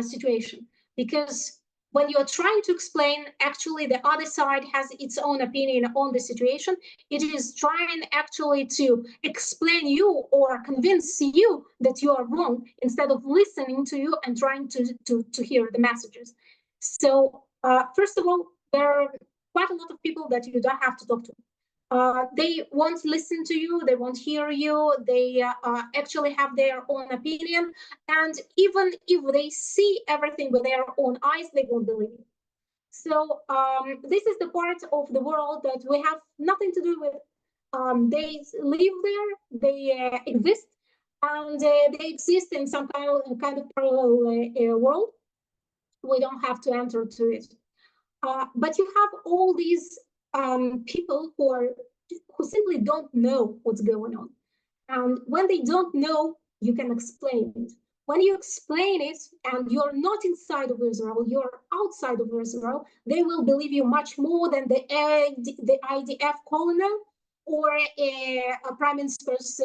[SPEAKER 2] situation, because when you're trying to explain, actually the other side has its own opinion on the situation. It is trying actually to explain you or convince you that you are wrong, instead of listening to you and trying to hear the messages. So first of all, there are quite a lot of people that you don't have to talk to. They won't listen to you, they won't hear you, they actually have their own opinion, and even if they see everything with their own eyes, they won't believe it. So this is the part of the world that we have nothing to do with. They live there, they exist, and they exist in some kind of parallel world. We don't have to enter to it. But you have all these people who simply don't know what's going on. And when they don't know, you can explain it. When you explain it and you're not inside of Israel, you're outside of Israel, they will believe you much more than the IDF colonel or a prime minister's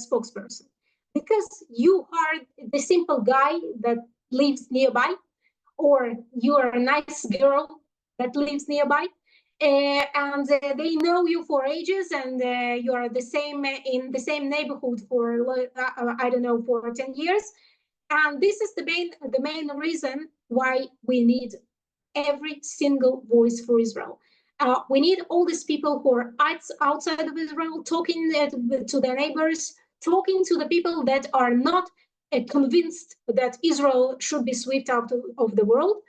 [SPEAKER 2] spokesperson. Because you are the simple guy that lives nearby, or you are a nice girl that lives nearby, and they know you for ages, and you are the same in the same neighborhood for I don't know, for 10 years. And this is the main reason why we need every single voice for Israel. We need all these people who are outside of Israel, talking to their neighbors, talking to the people that are not convinced that Israel should be swept out of the world.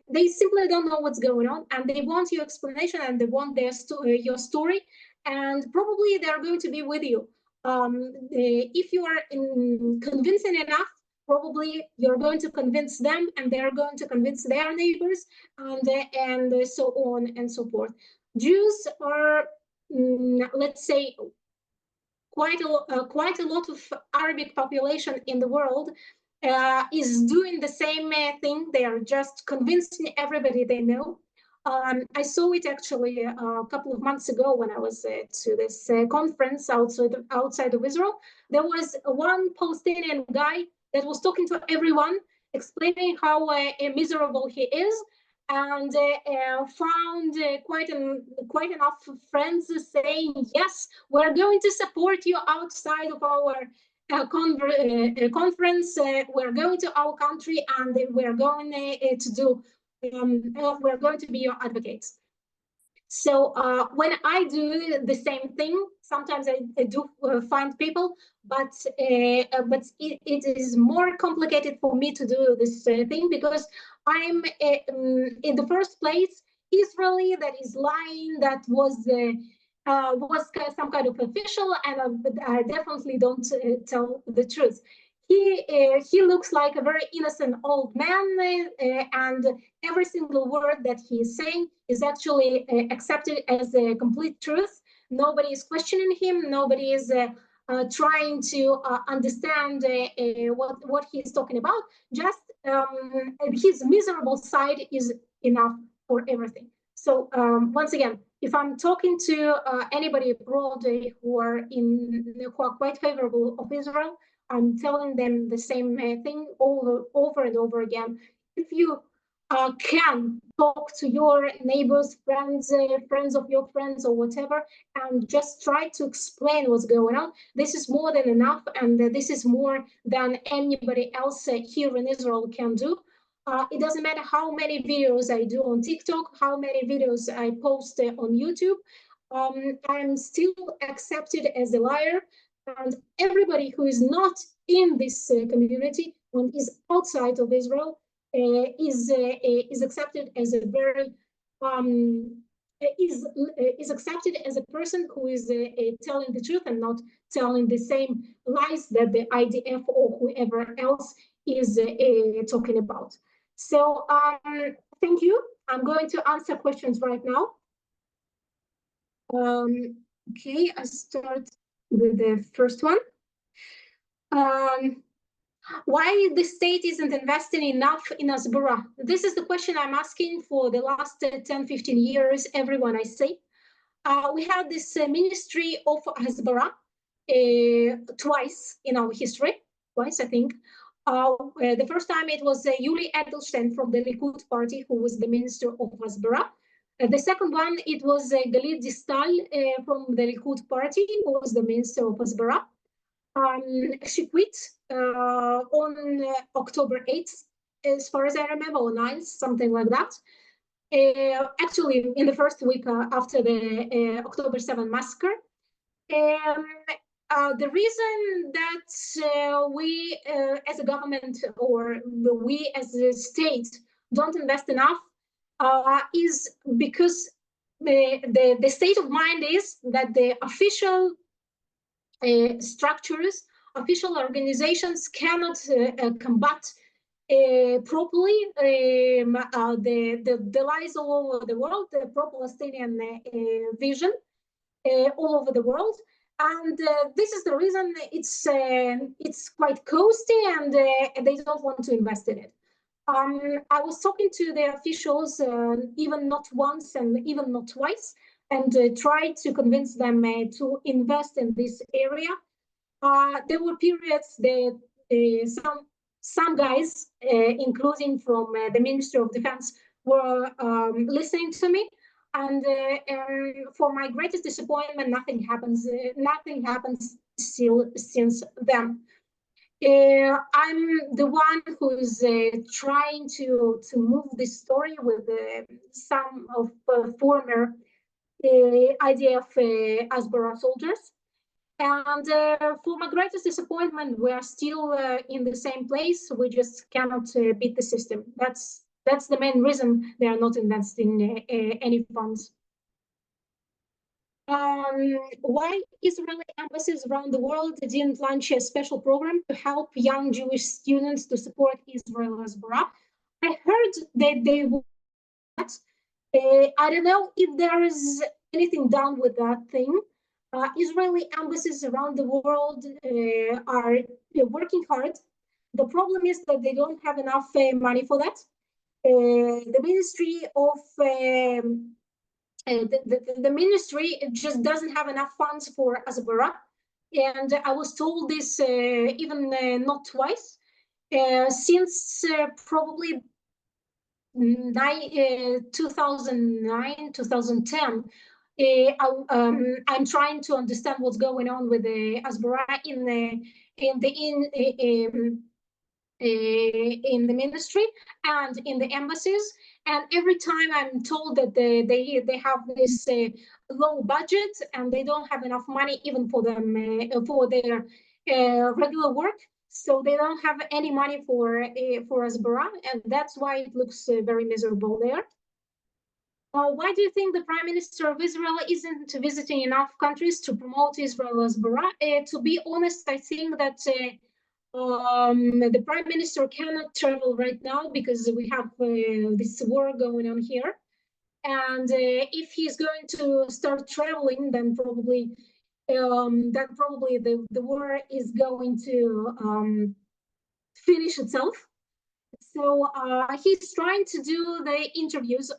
[SPEAKER 2] They simply don't know what's going on, and they want your explanation, and they want your story, and probably they're going to be with you. If you are convincing enough, probably you're going to convince them, and they're going to convince their neighbors, and so on and so forth. Jews are, let's say, quite a lot of Arabic population in the world is doing the same thing. They are just convincing everybody they know. I saw it actually a couple of months ago when I was to this conference outside of Israel. There was one Palestinian guy that was talking to everyone, explaining how miserable he is, and found quite enough friends saying, yes, we're going to support you outside of our conference. We're going to our country, and we're going to do. We're going to be your advocates. So when I do the same thing, sometimes I do find people, but it is more complicated for me to do this thing, because I'm in the first place Israeli that is lying, that was some kind of official, and I definitely don't tell the truth. He looks like a very innocent old man, and every single word that he is saying is actually accepted as a complete truth. Nobody is questioning him. Nobody is trying to understand what he's talking about. Just his miserable side is enough for everything. So once again, if I'm talking to anybody abroad who are quite favorable of Israel, I'm telling them the same thing over and over again. If you can talk to your neighbors, friends, friends of your friends, or whatever, and just try to explain what's going on, this is more than enough, and this is more than anybody else here in Israel can do. It doesn't matter how many videos I do on TikTok, how many videos I post on YouTube. I'm still accepted as a liar. And everybody who is not in this community and is outside of Israel is accepted as a very is accepted as a person who is telling the truth and not telling the same lies that the IDF or whoever else is talking about. So thank you. I'm going to answer questions right now. Okay, I start with the first one. Why the state isn't investing enough in Hasbara? This is the question I'm asking for the last 10, 15 years, everyone I say. We had this Ministry of Hasbara twice in our history, twice, I think. The first time it was Yuli Edelstein from the Likud party, who was the Minister of Hasbara. The second one, it was Galit Distal from the Likud party, who was the Minister of Hasbara. She quit on October 8th, as far as I remember, or 9th, something like that. actually in the first week after the October 7 massacre. The reason that we as a government or we as a state don't invest enough is because the state of mind is that the official structures, official organizations cannot combat properly the lies all over the world, the pro-Palestinian vision all over the world. And this is the reason it's quite costly, and they don't want to invest in it. I was talking to the officials, even not once and even not twice, and tried to convince them to invest in this area. There were periods that some guys, including from the Ministry of Defense, were listening to me. And for my greatest disappointment, nothing happens. Nothing happens still since then. I'm the one who's trying to move this story with some of former IDF Hasbara soldiers. And for my greatest disappointment, we are still in the same place. We just cannot beat the system. That's the main reason they are not investing any funds. Why Israeli embassies around the world didn't launch a special program to help young Jewish students to support Israel Hasbara? I heard that they would. I don't know if there is anything done with that thing. Israeli embassies around the world are working hard. The problem is that they don't have enough money for that. The Ministry of the ministry just doesn't have enough funds for Hasbara, and I was told this even not twice, since probably 2009, 2010. I'm trying to understand what's going on with the Hasbara in the ministry and in the embassies, and every time I'm told that they have this low budget and they don't have enough money even for them for their regular work, so they don't have any money for Hasbara, and that's why it looks very miserable there. Why do you think the Prime Minister of Israel isn't visiting enough countries to promote Israel Hasbara? To be honest, I think that the Prime Minister cannot travel right now because we have this war going on here. And if he's going to start traveling, then probably the war is going to finish itself. So he's trying to do the interviews,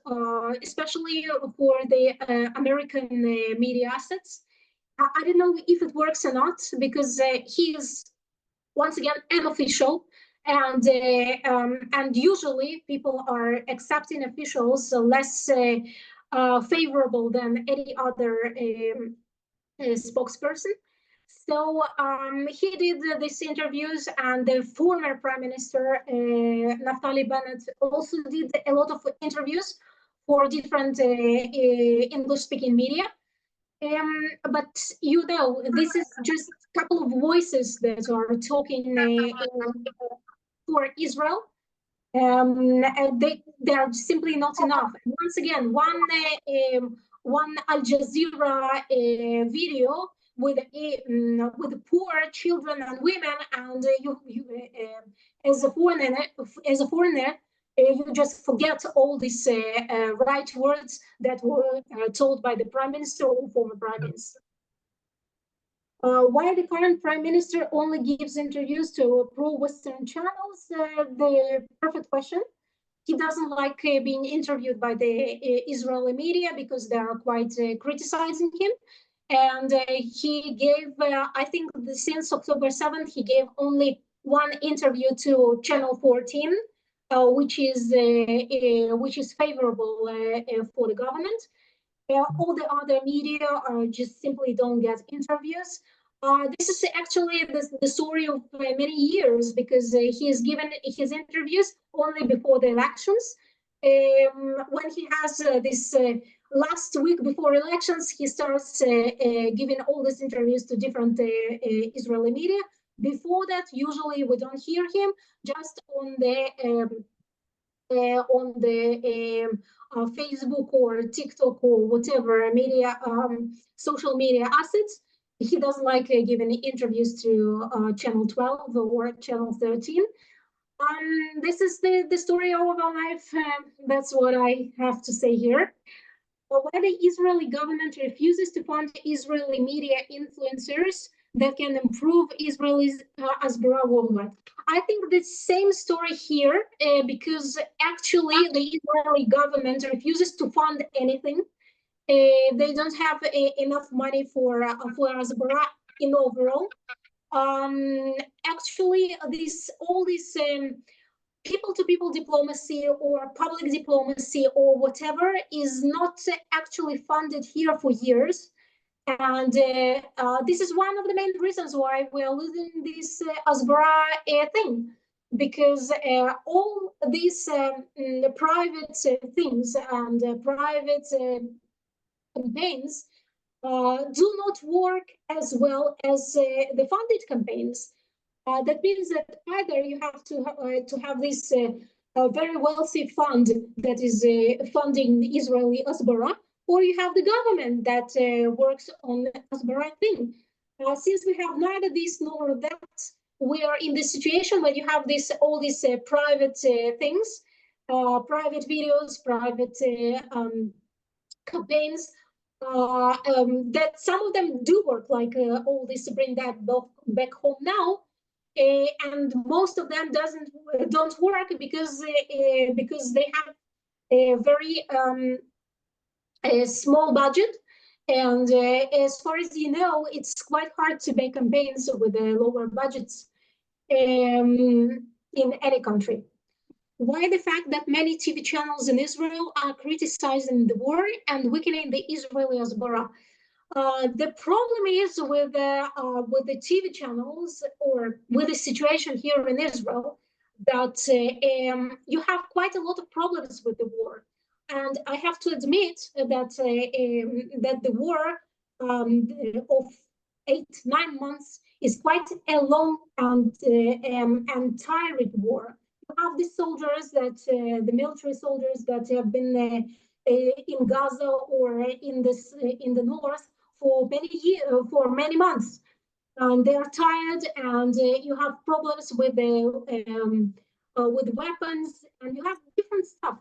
[SPEAKER 2] especially for the American media assets. I don't know if it works or not, because he is, once again, an official, and usually people are accepting officials less favorable than any other spokesperson. So he did these interviews, and the former Prime Minister Naftali Bennett also did a lot of interviews for different English-speaking media. But this is just a couple of voices that are talking for Israel. They are simply not enough. And once again, one Al Jazeera video with poor children and women, and as a foreigner, you just forget all these right words that were told by the Prime Minister or former Prime Minister. Why the current Prime Minister only gives interviews to pro-Western channels? The perfect question. He doesn't like being interviewed by the Israeli media because they are quite criticizing him. And he gave, I think since October 7th, he gave only one interview to Channel 14, which is favorable for the government. All the other media just simply don't get interviews. This is actually the story of many years, because he has given his interviews only before the elections. when he has this last week before elections, he starts giving all these interviews to different Israeli media. Before that, usually we don't hear him, just on the Facebook or TikTok or whatever media, social media assets. He doesn't like giving interviews to Channel 12 or Channel 13. This is the story of our life. That's what I have to say here. But why the Israeli government refuses to fund Israeli media influencers that can improve Israel's Hasbara worldwide. I think the same story here, because actually the Israeli government refuses to fund anything. They don't have enough money for Hasbara in overall. Actually, all this people-to-people diplomacy or public diplomacy or whatever is not actually funded here for years. And this is one of the main reasons why we're losing this Hasbara thing, because all these private things and private campaigns do not work as well as the funded campaigns. That means that either you have to have this very wealthy fund that is funding the Israeli Hasbara, or you have the government that works on the Hasbara thing. Since we have neither this nor that, we are in the situation where you have all these private things, private videos, private campaigns, that some of them do work, like all this Bring That Back Home Now, and most of them don't work because they have a very small budget, and as far as you know, it's quite hard to make campaigns with lower budgets in any country. Why the fact that many TV channels in Israel are criticizing the war and weakening the Israeli Hasbara? The problem is with the TV channels, or with the situation here in Israel, that you have quite a lot of problems with the war. And I have to admit that that the war of 8-9 months is quite a long and tiring war. You have the soldiers the military soldiers that have been in Gaza or in the north for many months, and they are tired, and you have problems with weapons, and you have different stuff.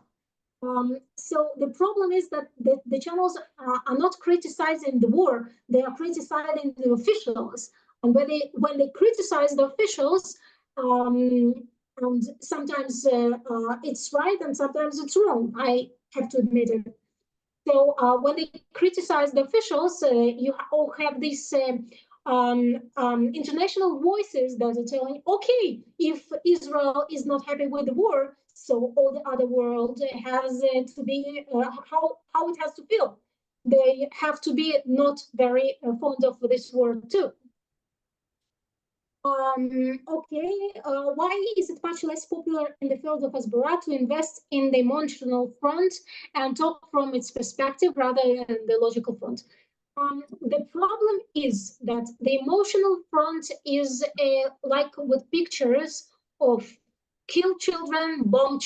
[SPEAKER 2] So the problem is that the channels are not criticizing the war; they are criticizing the officials. And when they criticize the officials, and sometimes it's right and sometimes it's wrong. I have to admit it. So when they criticize the officials, you all have these international voices that are telling, okay, if Israel is not happy with the war, so all the other world has to be how it has to feel. They have to be not very fond of this war too. Okay, why is it much less popular in the field of Hasbara to invest in the emotional front and talk from its perspective rather than the logical front? The problem is that the emotional front is like with pictures of killed children, bombed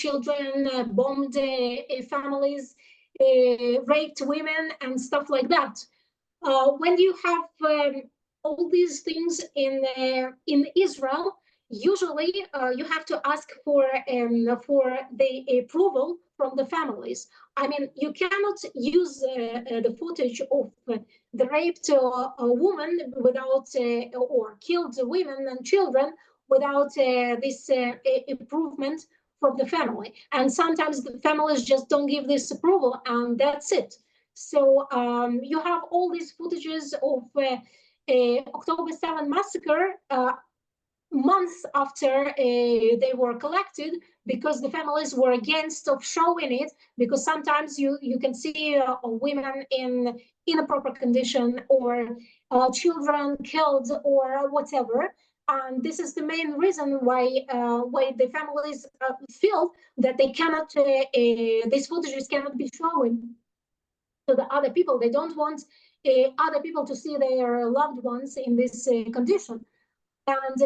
[SPEAKER 2] families, raped women, and stuff like that. When you have all these things in Israel, usually you have to ask for the approval from the families. I mean, you cannot use the footage of the raped woman without or killed women and children without this improvement from the family. And sometimes the families just don't give this approval, and that's it. So you have all these footages of October 7 massacre months after they were collected, because the families were against of showing it, because sometimes you can see women in inappropriate condition or children killed or whatever. And this is the main reason why the families feel that they cannot, these footages cannot be shown to the other people. They don't want other people to see their loved ones in this condition. And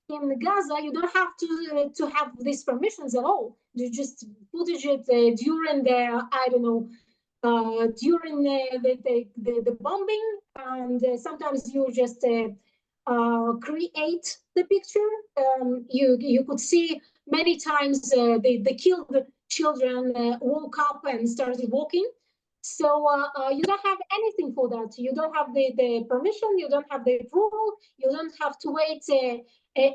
[SPEAKER 2] in Gaza, you don't have to have these permissions at all. You just footage it during the, I don't know, during the bombing, and sometimes you just create the picture. You could see many times the killed children woke up and started walking. So you don't have anything for that. You don't have the permission, you don't have the approval, you don't have to wait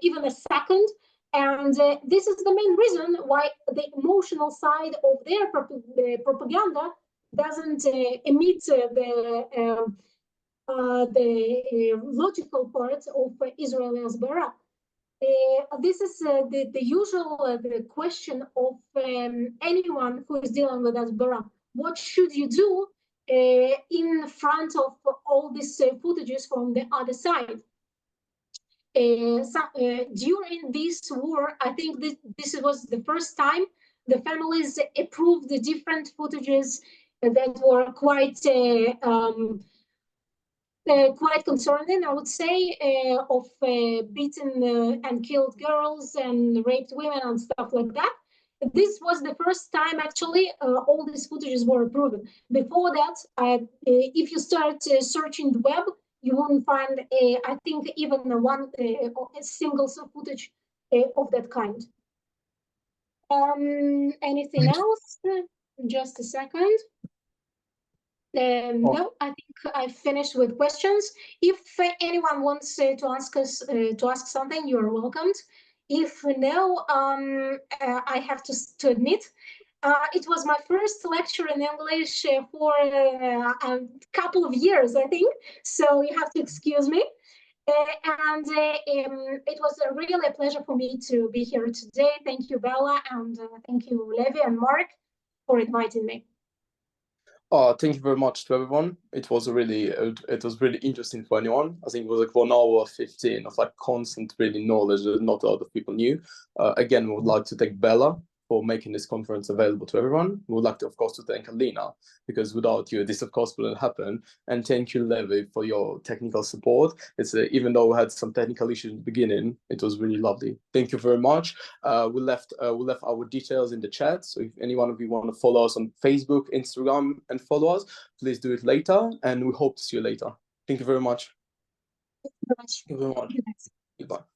[SPEAKER 2] even a second. And this is the main reason why the emotional side of their propaganda doesn't emit the logical part of Israeli Hasbara. This is the usual the question of anyone who is dealing with Hasbara. What should you do in front of all these footages from the other side? During this war, I think this was the first time the families approved the different footages that were quite concerning, I would say, of beaten and killed girls and raped women and stuff like that. This was the first time, actually, all these footages were approved. Before that, if you start searching the web, you won't find, I think, even a single footage of that kind. Anything else? Just a second. No, I think I finished with questions. If anyone wants to ask something, you're welcomed. If no, I have to admit, it was my first lecture in English for a couple of years, I think. So you have to excuse me. And it was really a pleasure for me to be here today. Thank you, Bella, and thank you, Levi and Mark, for inviting me.
[SPEAKER 1] Thank you very much to everyone. It was really interesting for anyone. I think it was like 1 hour 15 of like constant really knowledge that not a lot of people knew. Again, we would like to thank Bella for making this conference available to everyone. We would like to, of course, to thank Alina, because without you, this, of course, wouldn't happen. And thank you, Levi, for your technical support. It's even though we had some technical issues in the beginning, it was really lovely. Thank you very much. We left our details in the chat. So if any one of you want to follow us on Facebook, Instagram, and follow us, please do it later. And we hope to see you later. Thank you very much.
[SPEAKER 2] Thank you very much.
[SPEAKER 1] Thank you very much. Goodbye.